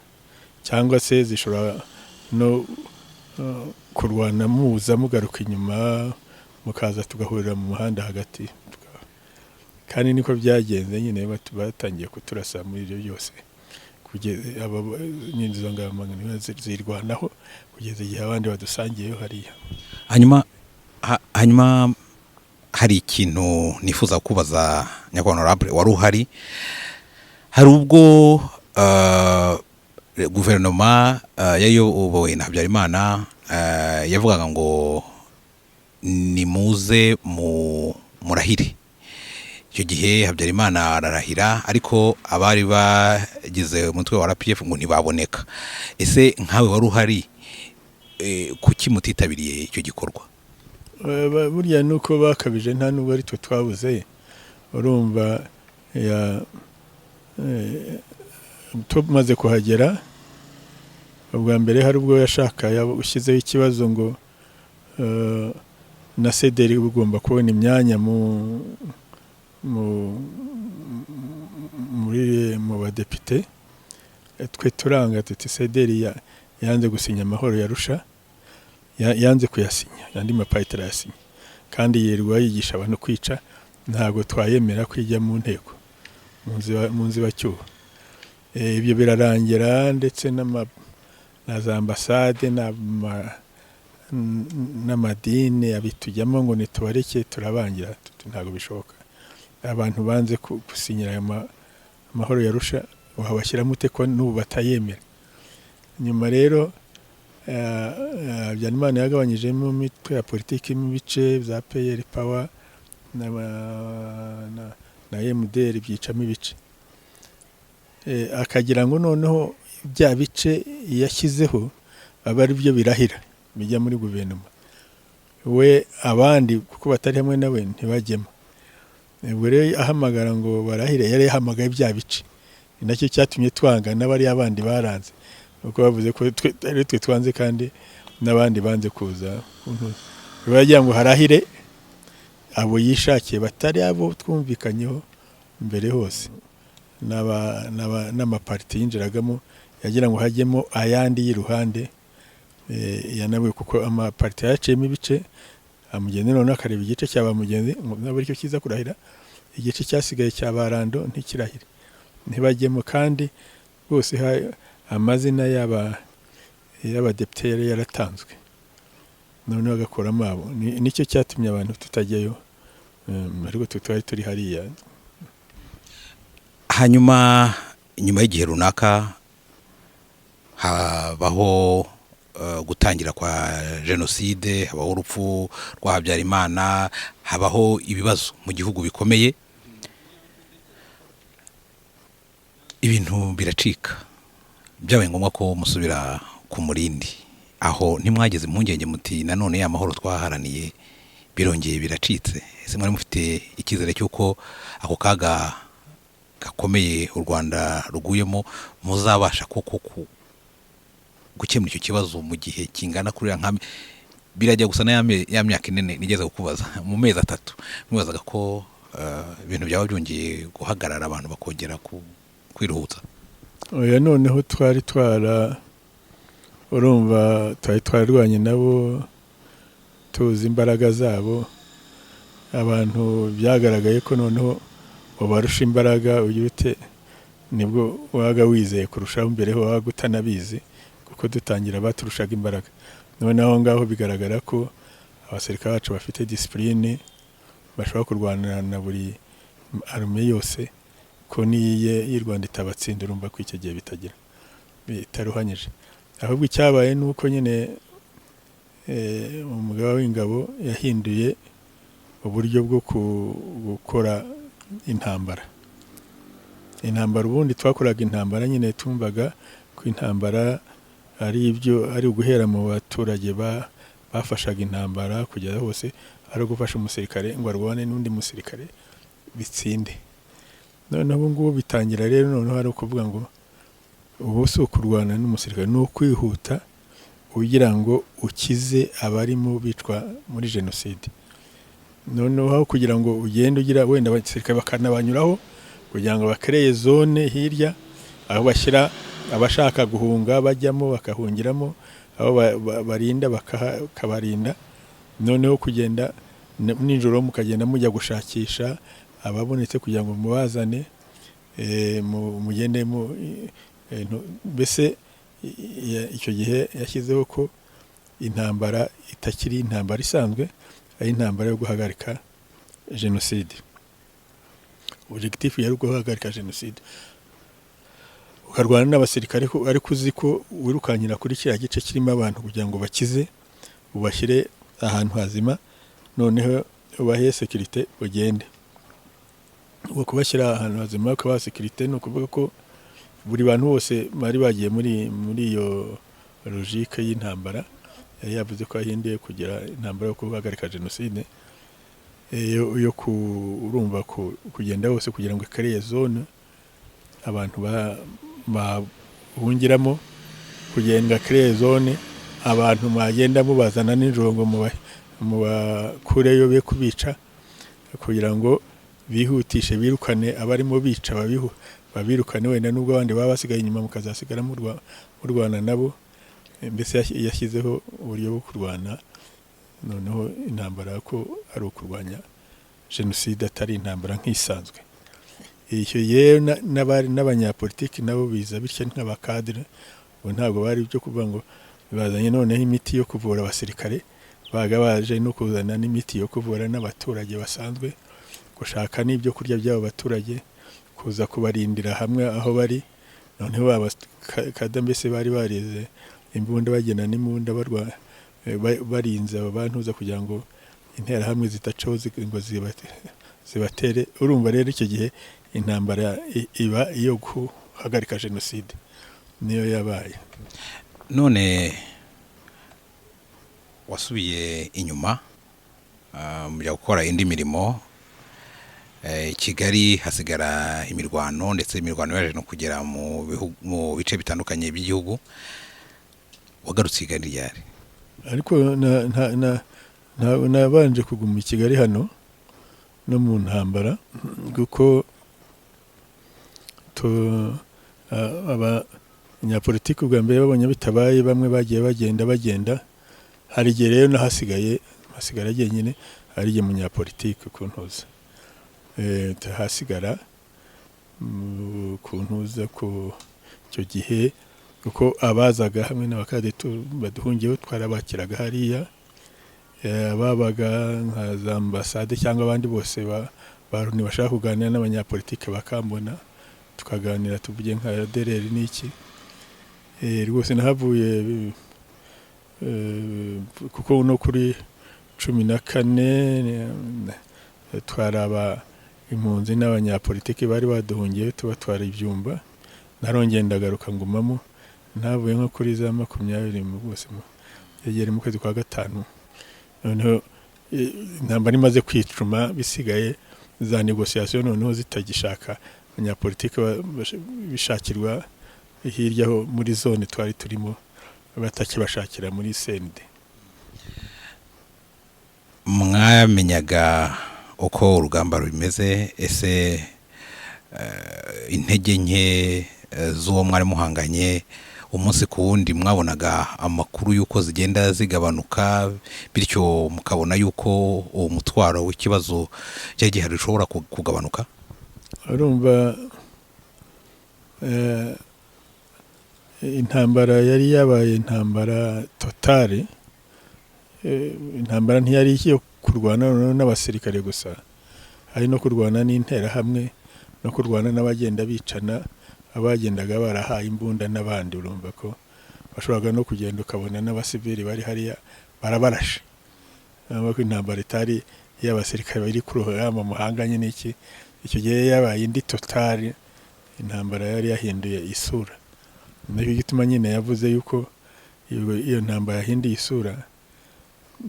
cyangwa se zishobora no kurwana muza mugaruka inyuma mukaza tugahurira mu muhanda hagati kandi niko byagenze nyine batangiye kuturasa muri ibyo byose kugeza nyinjizo ngabamagana zirwanaho kugeza igihe abandi badusangiyeyo hariya hanyuma hari ikintu nifuza kubaza nyakubahwa honorable wari uhari hari ubwo guverinoma yayobowe na Habyarimana yavugaga ngo nimuze murahire. icyo gihe Habyarimana ararahira, ariko abari bagize umutwe wa RPF ngo ntibaboneka. Ese nkawe wari uhari, kuki mutitabiriye icyo gikorwa? Burya nuko bakabije, nta nubwo ari twe twabuze. Urumva tumaze kuhagera, ubwa mbere hari ubwo yashaka ushyizeho ikibazo ngo na CDR ugomba kubona imyanya mu badepite. Twe turanga tuti CDR yanze gusinya amahoro yarusha, yanze kuyasinya, andi mapayitara yasinya, kandi yirirwa yigisha abantu kwica. Ntabwo twayemera kwijya mu nteko mu nzibacyuho. Ibyo birarangira, ndetse na za ambasade n'amadini abitujyamo ngo nitubareke, turabangira ntabwo bishoboka. Abantu banze gusinyira ayo amahoro yarusha, wabashyiramo ute ko n'ubu batayemera? Nyuma rero Habyarimana yagabanyijemo imitwe ya politiki mu bice bya PL Power na MDR, byicamo ibice. Akagira ngo noneho bya bice yashyizeho aba ari byo birahira bijya muri guverinoma, we abandi kuko batari hamwe nawe ntibajyemo. Ubwo rero ahamagara ngo barahire, yari yahamagaye bya bice. Ni nacyo cyatumye twanga n'abari abandi baranze, kuko bavuze ko twe twanze kandi n'abandi banze kuza. Bagira ngo harahire abo yishakiye, batari abo twumvikanyeho mbere hose. N'amapariti yinjiragamo yagira ngo hajyemo ayandi y'iruhande yanawe, kuko amapariti yaciyemo ibice. Amugenzi noneho akareba igice cya Bamugenzi, nabo aricyo kiza kurahira, igice cyasigaye cya Barando ntikirahire, ntibajyemo. Kandi bose amazina y'abadepite yari yaratanzwe, noneho agakoramo abo. Nicyo cyatumye abantu tutajyayo, ariko twari turi hariya. Hanyuma nyuma y'igihe runaka habaho gutangira kwa jenoside, habaho urupfu rwa Habyarimana, habaho ibibazo mu gihugu bikomeye, ibintu biracika. Byabaye ngombwa ko musubira ku Murindi. Aho ntimwageze impungenge muti nanone ya mahoro twaharaniye birongeye biracitse? Ese mwari mufite icyizere cy'uko ako kaga gakomeye u Rwanda ruguyemo muzabasha koko gukemura icyo kibazo mu gihe kingana kuri birajya gusa na ya myaka inene nigeze kukubaza mu mezi 3? Mwibazaga ko ibintu byaba byongeye guhagarara, abantu bakongera kwiruhutsa? Oya, noneho twari urumva twari twarwanye nabo, tuzi imbaraga zabo. Abantu byagaragaye ko noneho ubarusha imbaraga, ugira ute, nibwo waga wizeye kurushaho. Mbere ho waga utanabizi, kuko dutangira baturushaga imbaraga. Noneho ngaho bigaragara ko abasirikare bacu bafite discipline, bashobora kurwana na buri arme yose, ko niye y'u Rwanda itabatsinda. Urumva ko icyo gihe bitaruhanyije. Ahubwo icyabaye nuko nyine umugaba w'ingabo yahinduye uburyo bwo gukora intambara. Ubundi twakoraga intambara nyine, tumvaga ko intambara ari uguhera mu baturage bafashaga intambara kugeza hose, ari ugufasha umusirikare ngo arwane n'undi musirikare bitsinde. Noneho ubu ngubu bitangira rero, noneho ari ukuvuga ngo ubu si ukurwana n'umusirikare, ni ukwihuta ugira ngo ukize abarimo bicwa muri jenoside. Noneho kugira ngo ugende ugira wenda abasirikare bakanabanyuraho kugira ngo bakereye zone hirya, aho bashyira abashaka guhunga bajyamo bakahungiramo, aho barinda bakabarinda. Noneho kugenda nijoro mukagenda mujya gushakisha ababonetse kugira ngo mubazane, mugende mbese icyo gihe yashyizeho ko intambara itakiri intambara isanzwe, ari intambara yo guhagarika jenoside. Objectif yari guhagarika jenoside, ukarwana n'abasirikare ariko uzi ko wirukanyira kuri kiriya gice kirimo abantu kugira ngo bakize, ubashyire ahantu hazima, noneho ubahe sekirite ugende. Uwo kubashyira ahantu hazima ukabaha sekirite ni ukuvuga ko buri bantu bose bari bagiye muri iyo logike y'intambara yari yavuze ko ahinduye kugira intambara yo guhagarika jenoside yo urumva kugenda hose kugira ngo ikareye zone abantu bahungiramo, kugenda kareye zone abantu mwagenda mubazana nijoro ngo mubakureyo be kubica, kugira ngo bihutishe birukane abarimo bica babirukane, wenda nubwo abandi baba basigaye inyuma mukazasigara murwana nabo. Mbese yashyizeho uburyo bwo kurwana, noneho intambara ko ari ukurwanya jenoside atari intambara nk'isanzwe. Icyo yewe n'abanyapolitiki nabo biza bityo nk'abakadire, ubu ntabwo bari byo kuvuga ngo bazanye noneho imiti yo kuvura abasirikare, baga baje no kuzana n'imiti yo kuvura n'abaturage basanzwe, gushaka n'ibyo kurya by'abo baturage, kuza kubarindira hamwe aho bari. Noneho abakada mbese bari barize imbunda, bagena n'imbunda barinze abo bantuza kugira ngo interahamwe zitacaho ngo zibatere. Urumva rero icyo gihe intambara iba iyo guhagarika jenoside niyo yabaye. None wasubiye inyuma mujya gukora indi mirimo, Kigali hasigara imirwano, ndetse imirwano yaje no kugera mu bice bitandukanye by'igihugu. Wagarutse i Kigali ryari? Ariko nabanje kuguma i Kigali hano no mu ntambara, kuko abanyapolitiki ubwa mbere babonye bitabaye, bamwe bagiye bagenda. Hari igihe rero hasigara jyenyine, hari igihe munyapolitiki kuntuza hasigara kuntuza ku icyo gihe, kuko abazaga hamwe n'abakadete baduhungiyeho twarabakiraga hariya, babaga nka za ambasade cyangwa abandi bose baruni bashaka kuganira n'abanyapolitiki bakambona, tukaganira tuvuge nka dereri n'iki. Rwose nahavuye kuko no kuri 14 twaraba impunzi n'abanyapolitiki bari baduhungiye tubatwara ibyumba, narongeye ndagaruka ngumamo, navuye nko kuri za 20 mu bose yegere mu kwezi kwa gatanu. Noneho intambara imaze kwicuma, bisigaye za negociation noneho zitagishaka abanyapolitiki bishakirwa hirya ho muri zone twari turimo, batakibashakira muri CND. Mwamenyaga uko urugamba rumeze? Ese intege nke z'uwo mwari muhanganye umunsi ku wundi mwabonaga amakuru y'uko zigenda zigabanuka, bityo mukabona y'uko uwo mutwaro w'ikibazo cya gihari ushobora kugabanuka? Urumva intambara yari yabaye intambara totale. Intambara ntiyari yo kurwana n'abasirikare gusa, hari no kurwana n'intera hamwe, no kurwana n'abagenda bicana, abagendaga barahaye imbunda n'abandi. Urumva ko bashoboraga no kugenda ukabona n'abasivili bari hariya barabarashe. Ko intambara itari y'abasirikare bari kuroha mu muhanganye n'iki. Icyo gihe yabaye indi totale, intambara yari yahinduye isura. Nicyo gituma nyine yavuze yuko iyo ntambara yahinduye isura,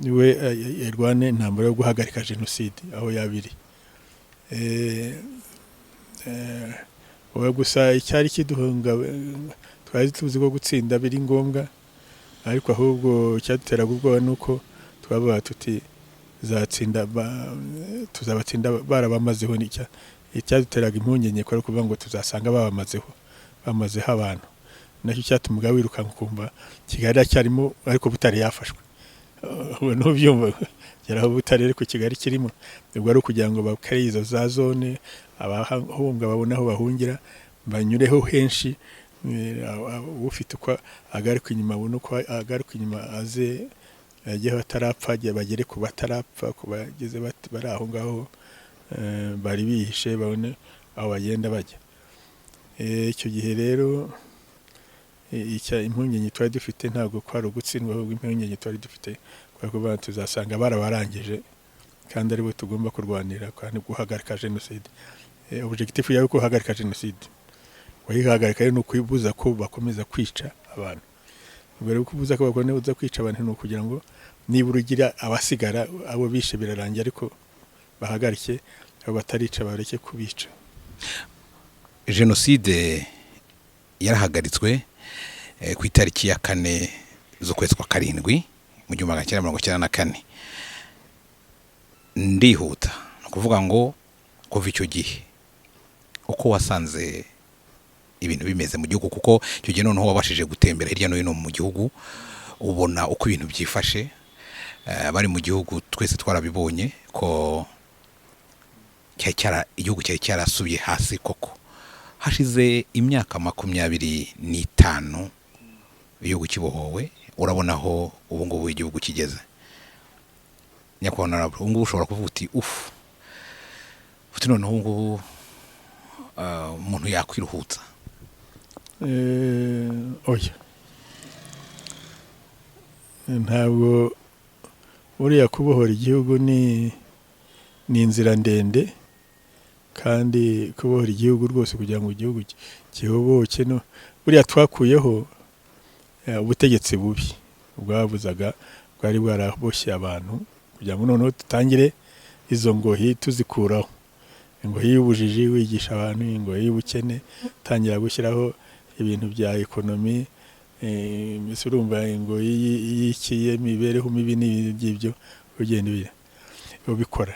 we yarwane intambara yo guhagarika jenoside aho yabiri. Gusa icyari kiduhunga, twari tuzi ko gutsinda biri ngombwa, ariko ahubwo cyaduteraga ubwoba nuko twavuga tuti tuzabatsinda barabamazeho. Icyaduteraga impungenge ko ari kuvuga ngo tuzasanga bamazeho abantu. Nacyo cyatumaga wirukanka ukumva Kigali cyarimo ariko Butare yafashwe. N'ubyumva yaraho Butare ariko Kigali kirimo, ubwo ari kugira ngo bakare izo za zone, abahunga babona aho bahungira, banyureho henshi. Ufite uko agaruka inyuma, abona uko agaruka inyuma, aze ajyeho atarapfa, bagere ku batarapfa, ku bageze bari aho ngaho bari bihishe, babone aho bagenda bajya. Icyo gihe rero impungenge twari dufite ntabwo kwari ugutsindwa, ahubwo impungenge twari dufite kwa kuba tuzasanga barabarangije kandi aribo tugomba kurwanira kandi guhagarika jenoside. Objectif yawe ko guhagarika jenoside, wayihagarika rero ni ukwibuza ko bakomeza kwica abantu. Ubwo kubuza ko bakomeza kwica abantu ni ukugira ngo nibura ugira abasigara abo bishe birarangira, ariko bahagarike abo batarica bareke kubica. Jenoside yarahagaritswe ku itariki ya 4 z'ukwezi kwa karindwi mu 1994. Ndihuta no kuvuga ngo kuva icyo gihe uko wasanze ibintu bimeze mu gihugu, kuko icyo gihe noneho wabashije gutembera hirya no hino mu gihugu ubona uko ibintu byifashe. Bari mu gihugu twese twarabibonye ko igihugu cyari cyarasubiye hasi koko. Hashize imyaka 25 igihugu kibohowe, urabona aho ubu ngubu igihugu kigeze. Nyakubahwa ubu ngubu ushobora kuvuga uti noneho ubu ngubu umuntu yakwiruhutsa? Oya, ntabwo uriya kubohora igihugu ni inzira ndende, kandi kubohora igihugu rwose kugira ngo igihugu kihoboke, no buriya twakuyeho ubutegetsi bubi bwabuzaga, bwari bwaraboshye abantu, kugira ngo noneho tutangire izo ngohi tuzikuraho. Ingohi y'ubujiji wigisha abantu, ingohi y'ubukene tangira gushyiraho ibintu bya ekonomi, mbese urumva ingohi y'imibereho mibi n'ibyo ugenda ubikora.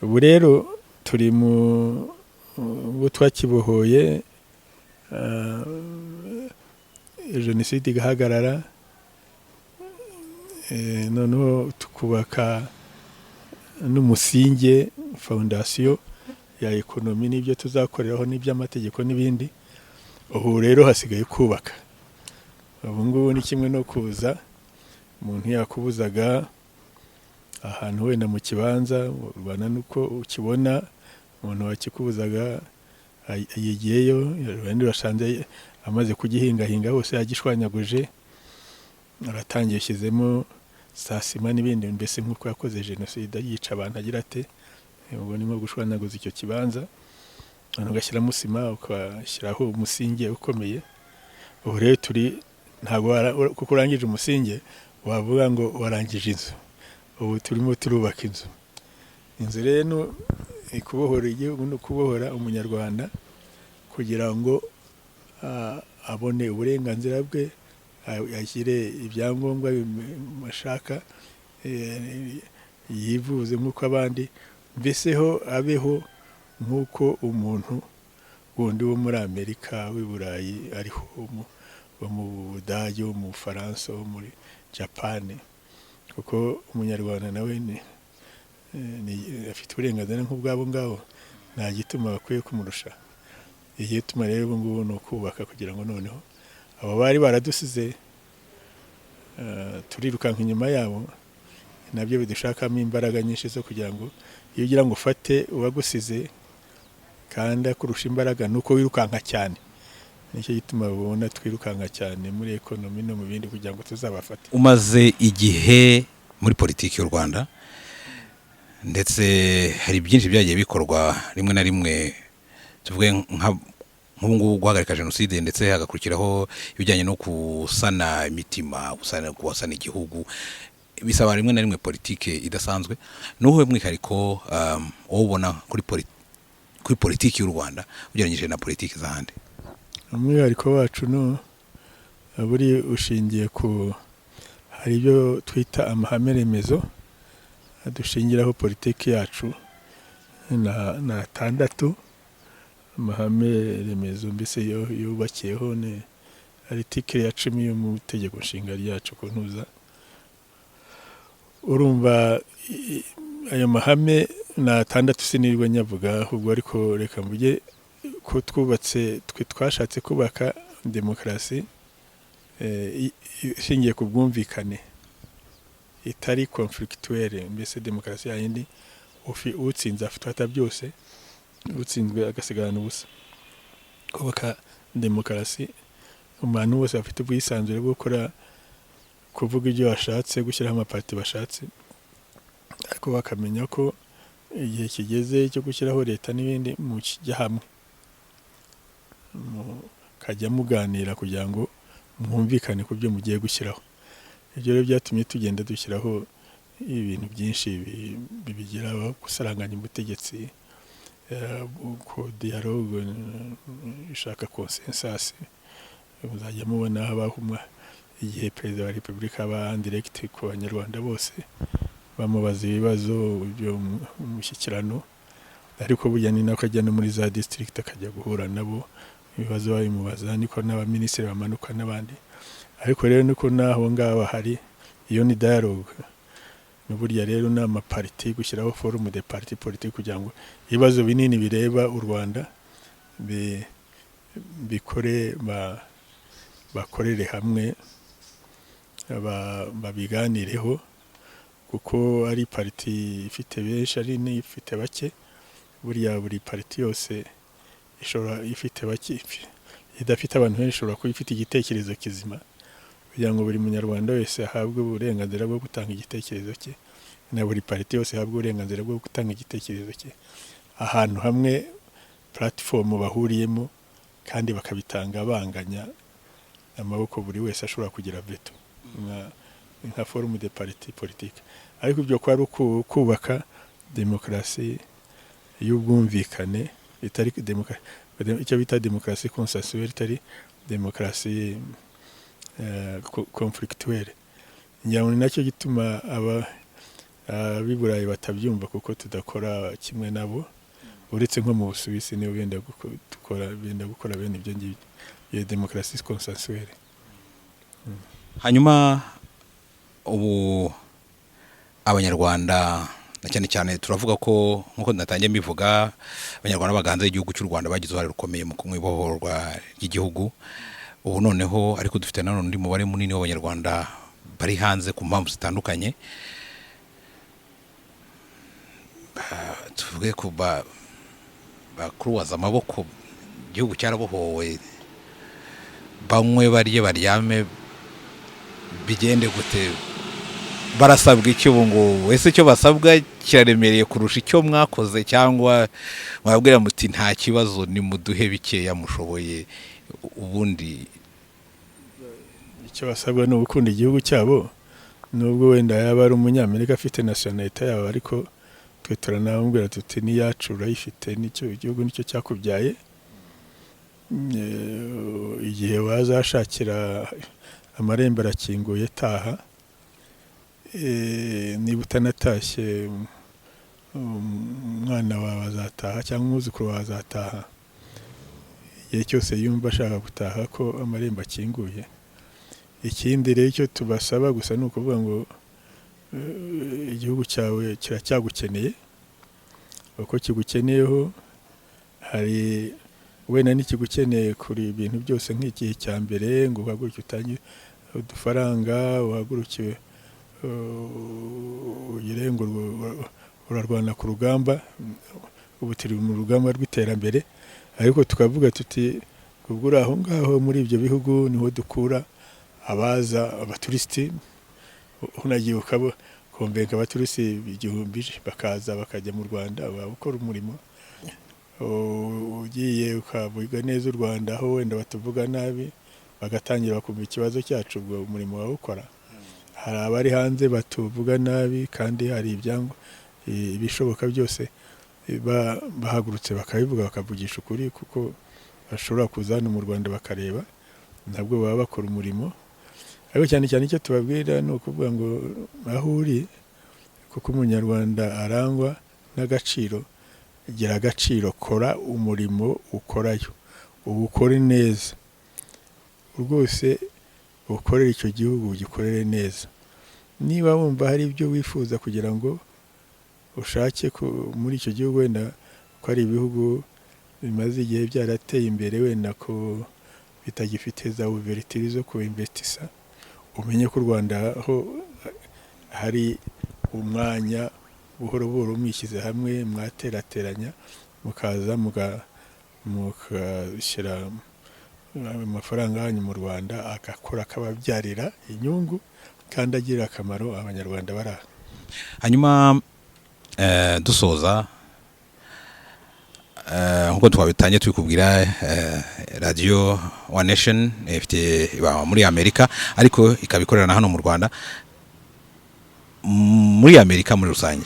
Ubu rero turi mu twakibohoye, jenoside igahagarara, noneho tukubaka n'umusinge, foundation ya ekonomi n'ibyo tuzakoreraho n'iby'amategeko n'ibindi. Ubu rero hasigaye kubaka. Ubu ngubu ni kimwe no kuza umuntu yakubuzaga ahantu wenda mu kibanza, urwana nuko ukibona, umuntu wakikubuzaga yigiyeyo, abandi bashanze amaze kugihingahinga hose yagishwanyaguje, aratangiye ushyizemo sasima n'ibindi, mbese nk'uko yakoze jenoside yica abantu agira ate. Ubwo ni nko gushwanyaguza icyo kibanza, ugashyiramo sima, ugashyiraho umusinge ukomeye. Ubu rero turi ntabwo kuko urangije umusinge wavuga ngo warangije inzu. Ubu turimo turubaka inzu. Inzu rero kubohora igihugu no kubohora umunyarwanda kugira ngo abone uburenganzira bwe, ashyire ibyangombwa bashaka, yivuze nk'uko abandi, mbese ho abeho nk'uko umuntu wundi wo muri Amerika, w'i Burayi ariho, wo mu Budage, wo mu Bufaransa, wo muri Japan. Kuko umunyarwanda nawe afite uburenganzira nk'ubwabo ngabo, nta gituma bakwiye kumurusha. Igituma rero ubu ngubu ni ukubaka kugira ngo noneho abo bari baradusize turirukanka inyuma yabo, nabyo bidushakamo imbaraga nyinshi zo kugira ngo iyo ugira ngo ufate uwagusize kandi akurusha imbaraga nuko wirukanka cyane. Nicyo gituma ubona twirukanka cyane muri ekonomi no mu bindi kugira ngo tuzabafate. Umaze igihe muri politiki y'u Rwanda, ndetse hari byinshi byagiye bikorwa, rimwe na rimwe tuvuge nk'ubu ngubu guhagarika jenoside, ndetse hagakurikiraho ibijyanye no gusana imitima, gusana igihugu. Bisaba rimwe na rimwe politiki idasanzwe. Nuhuwe mwihariko wowe ubona kuri politiki y'u Rwanda ugereranyije na politiki z'ahandi? Umwihariko wacu no buri ushingiye ku, hari ibyo twita amahame remezo dushingiraho politiki yacu, na 6 amahame remezo, mbese yubakiyeho ni article ya 10 yo mu tegeko nshinga ryacu ko ntuza. Urumva ayo mahame na 6 sinirwa nyavuga, ahubwo ariko reka mvuge ko twashatse kubaka demokarasi ishingiye ku bwumvikane, itari conflictuelle, mbese demokarasi yindi utsinze afata byose, utsinzwe agasigarana ubusa. Kubaka demokarasi umuntu wose afite ubwisanzure bwo gukora, kuvuga ibyo bashatse, gushyiraho amaparti bashatse, ariko bakamenya ko igihe kigeze cyo gushyiraho leta n'ibindi mujya hamwe mukajya muganira kugira ngo mwumvikane ku byo mugiye gushyiraho. Ibyo rero byatumye tugenda dushyiraho ibintu byinshi bibigiraho gusaranganya ubutegetsi, ko dialogue ishaka consensus. Muzajya mubona habaho igihe perezida wa repubulika aba direct ku banyarwanda bose bamubaza ibibazo byo umushyikirano, ariko burya ni nako ajya no muri za district akajya guhura nabo ibibazo babimubaza, niko n'abaminisitiri bamanuka n'abandi. Ariko rero niko naho ngaho hari iyo ni dialogue. Burya rero n'amaparti gushyiraho forum de parti politique kugira ngo ibibazo binini bireba u Rwanda bakorere hamwe babiganireho, kuko ari parti ifite benshi ari n'ifite bake. Burya buri parti yose ishobora ifite bake, idafite abantu benshi ishobora kuba ifite igitekerezo kizima, kugira ngo buri munyarwanda wese ahabwe uburenganzira bwo gutanga igitekerezo cye, na buri parti yose ahabwe uburenganzira bwo gutanga igitekerezo cye ahantu hamwe, platform bahuriyemo, kandi bakabitanga banganya amaboko, buri wese ashobora kugira veto nka forum de parti politique. Ariko ibyo kwa kubaka demokarasi y'ubwumvikane, itari icyo bita demokarasi consensuelle, itari demokarasi conflictuelle. Njyana nacyo gituma ab'Iburayi batabyumva, kuko tudakora kimwe nabo, uretse nko mu Busuwisi niyo benda gukora bene ibyo ngibyo ya demokarasi consensuelle. Hanyuma ubu abanyarwanda na cyane cyane turavuga ko nkuko natangiye mbivuga, abanyarwanda baganze igihugu cy'u Rwanda bagize uruhare rukomeye mu kumwibohorwa ry'igihugu. Ubu noneho ariko dufite nanone undi mubare munini w'abanyarwanda bari hanze ku mpamvu zitandukanye. Tuvuge ko bakuruwaza amaboko, igihugu cyarabohowe, bamwe barye baryame, bigende gute? Barasabwa iki ubu ngubu? Ese icyo basabwa kiraremereye kurusha icyo mwakoze, cyangwa mwabwira muti nta kibazo ni muduhe bikeya mushoboye? Ubundi icyo basabwa ni ugukunda igihugu cyabo, nubwo wenda yaba ari umunyamerika afite nationalite yabo, ariko twe turanababwira tuti n'iyacu urayifite, nicyo igihugu nicyo cyakubyaye. Igihe wazashakira amarembo arakinguye, taha. Niba utanatashye umwana wawe azataha, cyangwa umwuzukuru wawe azataha. Igihe cyose yumva ashaka gutaha ko amarembo akinguye. Ikindi rero icyo tubasaba gusa ni ukuvuga ngo igihugu cyawe kiracyagukeneye, uko kigukeneyeho hari wenda n'ikigukeneye kuri ibintu byose, nk'igihe cya mbere ngo uhaguruke utange udufaranga, uhaguruke ugire ngo urarwana ku rugamba, ubu turi mu rugamba rw'iterambere. Ariko tukavuga tuti ubwo uri aho ngaho muri ibyo bihugu niho dukura abaza abaturisiti, unagiye ukakombenka abaturisiti igihumbi bakaza bakajya mu Rwanda bakora umurimo. Ugiye ukavuga neza u Rwanda, aho wenda batuvuga nabi bagatangira bakumva ikibazo cyacu, ubwo umurimo wawukora. Hari abari hanze batuvuga nabi, kandi hari ibishoboka byose bahagurutse bakabivuga, bakavugisha ukuri, kuko bashobora kuza hano mu Rwanda bakareba, ntabwo baba bakora umurimo. Ariko cyane cyane icyo tubabwira ni ukuvuga ngo aho uri, kuko umunyarwanda arangwa n'agaciro, gira agaciro, kora umurimo ukorayo, uwukore neza rwose, ukorere icyo gihugu ugikorere neza. Niba wumva hari ibyo wifuza kugira ngo ushake muri icyo gihugu, wenda ko ari ibihugu bimaze igihe byarateye imbere, wenda ko bitagifite za ouverture zo kuinvestisa, umenye ko u Rwanda aho hari umwanya, buhoro buhoro mwishyize hamwe, mwaterateranya, mukaza mukashyira amafaranga yanyu mu Rwanda, agakora akababyarira inyungu, kandi agirira akamaro abanyarwanda baraha. Hanyuma dusoza nkuko twabitangiye tubikubwira radio One Nation ifite muri Amerika ariko ikabikorera na hano mu Rwanda, muri Amerika muri rusange.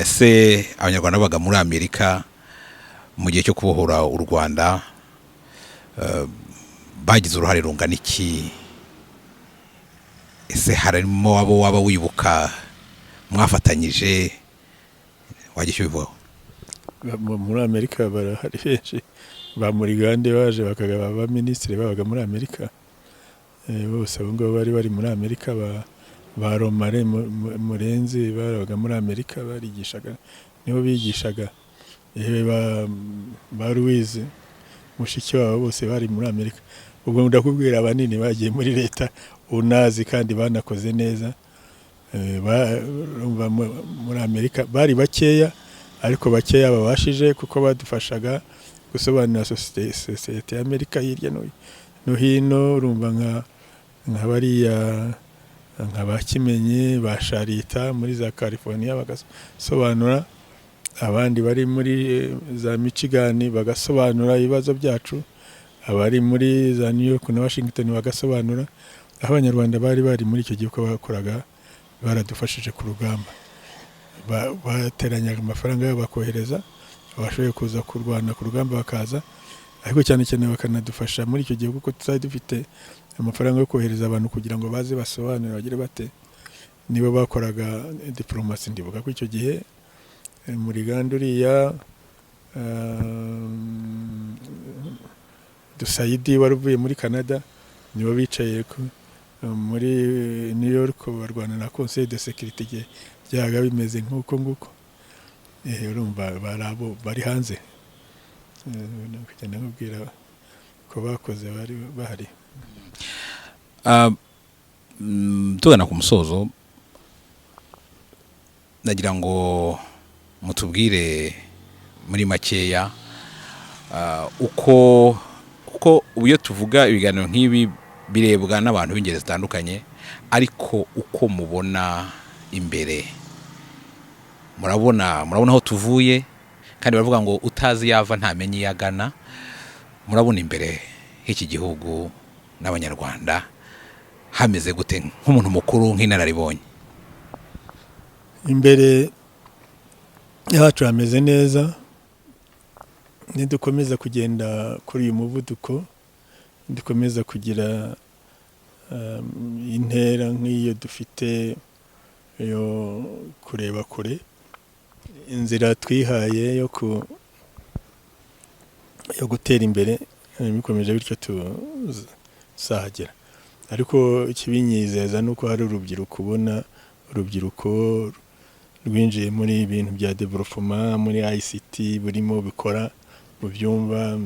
Se abanyarwanda baga muri Amerika mu gihe cyo kubohora u Rwanda bagize uruhare rungana iki? Ese harimo abo waba wibuka mwafatanyije wagisha bivuga? Muri Amerika barahari benshi, ba Murigande baje bakagaba ba ministre babaga muri Amerika, bose abo ngabo bari muri Amerika, ba Romare Murenzi babaga muri Amerika barigishaga, niho bigishaga, ba Louise mushiki wabo bose bari muri Amerika. Ubwo ndakubwira abanini bagiye muri leta unazi kandi banakoze neza, muri Amerika bari bakeya, ariko bakeya babashije kuko badufashaga gusobanura sosiyete ya Amerika hirya no hino. Urumva nka bariya nka bakimenye basharita muri za California bagasobanura, abandi bari muri za Michigan bagasobanura ibibazo byacu, abari muri za New York na Washington bagasobanura. Abanyarwanda bari muri icyo gihe uko bakoraga baradufashije ku rugamba, bateranyaga amafaranga yabo bakohereza, abashoboye kuza kurwana ku rugamba bakaza, ariko cyane cyane bakanadufasha muri icyo gihe kuko tutari dufite amafaranga yo kohereza abantu kugira ngo baze basobanure bagire bate. Nibo bakoraga diplomasi. Ndibuka ko icyo gihe muri Ganduriya Dusayidi wari uvuye muri Canada, nibo bicaye muri New York barwana na Conseil de Sécurité byaga bimeze nguko. Urumva barabo bari hanze, kugenda nkubwira ko bakoze bari bahari. Tugana ku musozo, nagira ngo mutubwire muri makeya uko ubuyo tuvuga ibiganiro nk'ibi birebwa n'abantu b'ingeri zitandukanye, ariko uko mubona imbere, murabona aho tuvuye, kandi baravuga ngo utazi yava ntamenye yagana. Murabona imbere h'iki gihugu n'abanyarwanda hameze gute nk'umuntu mukuru nk'inararibonye? Imbere yacu hameze neza, nidukomeza kugenda kuri uyu muvuduko, dukomeza kugira intera nk'iyo dufite yo kureba kure, inzira twihaye yo gutera imbere bikomeje bityo tuzahagera. Ariko ikibinyizeza nuko hari urubyiruko, ubona urubyiruko rwinjiye muri ibintu bya development, muri ICT, burimo bikora mu byumba,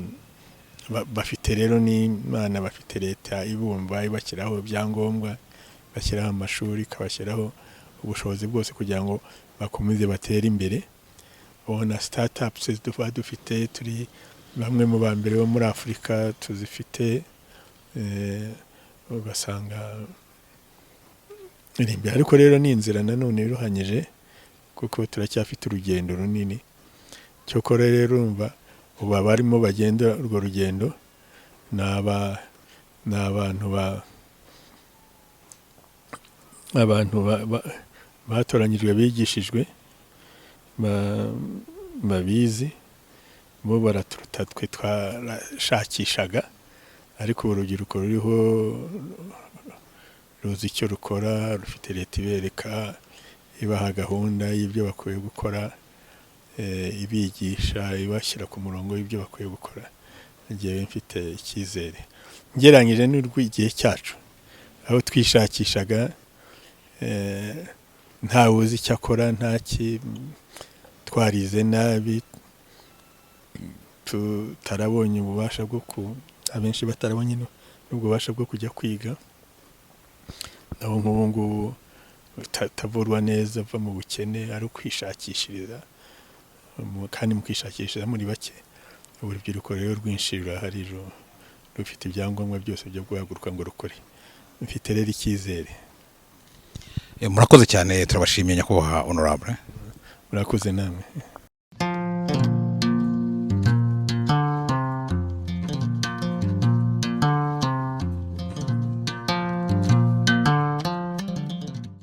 bafite rero n'Imana, bafite leta ibumva ibashyiraho ibyangombwa, bashyiraho amashuri, ikabashyiraho ubushobozi bwose kugira ngo bakomeze batere imbere. Ubona startups dufite, turi bamwe mu ba mbere bo muri Afurika tuzifite, ugasanga imbere. Ariko rero ni inzira nanone iruhanyije kuko turacyafite urugendo runini. Cyokora rero urumva ubu abarimo bagenda urwo rugendo ni abantu batoranyijwe, bigishijwe, babizi, bo baraturuta twe twarashakishaga. Ariko urubyiruko ruriho ruzi icyo rukora, rufite leta ibereka, ibaha gahunda y'ibyo bakwiye gukora, ibigisha, ibashyira ku murongo y'ibyo bakwiye gukora. Ngiye mfite icyizere ngeranyije n'urw'igihe cyacu, aho twishakishaga, ntawe uzi icyo akora, twarize nabi, tutarabonye ububasha bwo abenshi batarabonye n'ububasha bwo kujya kwiga. Naho nk'ubu ngubu tavurwa neza, ava mu bukene, ari ukwishakishiriza, kandi mukishakishiriza muri bake. Urubyiruko rero rwinshi rurahari, rufite ibyangombwa byose byo guhaguruka ngo rukore. Mfite rero icyizere. Murakoze cyane, turabashimiye nyakubahwa honorable. murakoze namwe.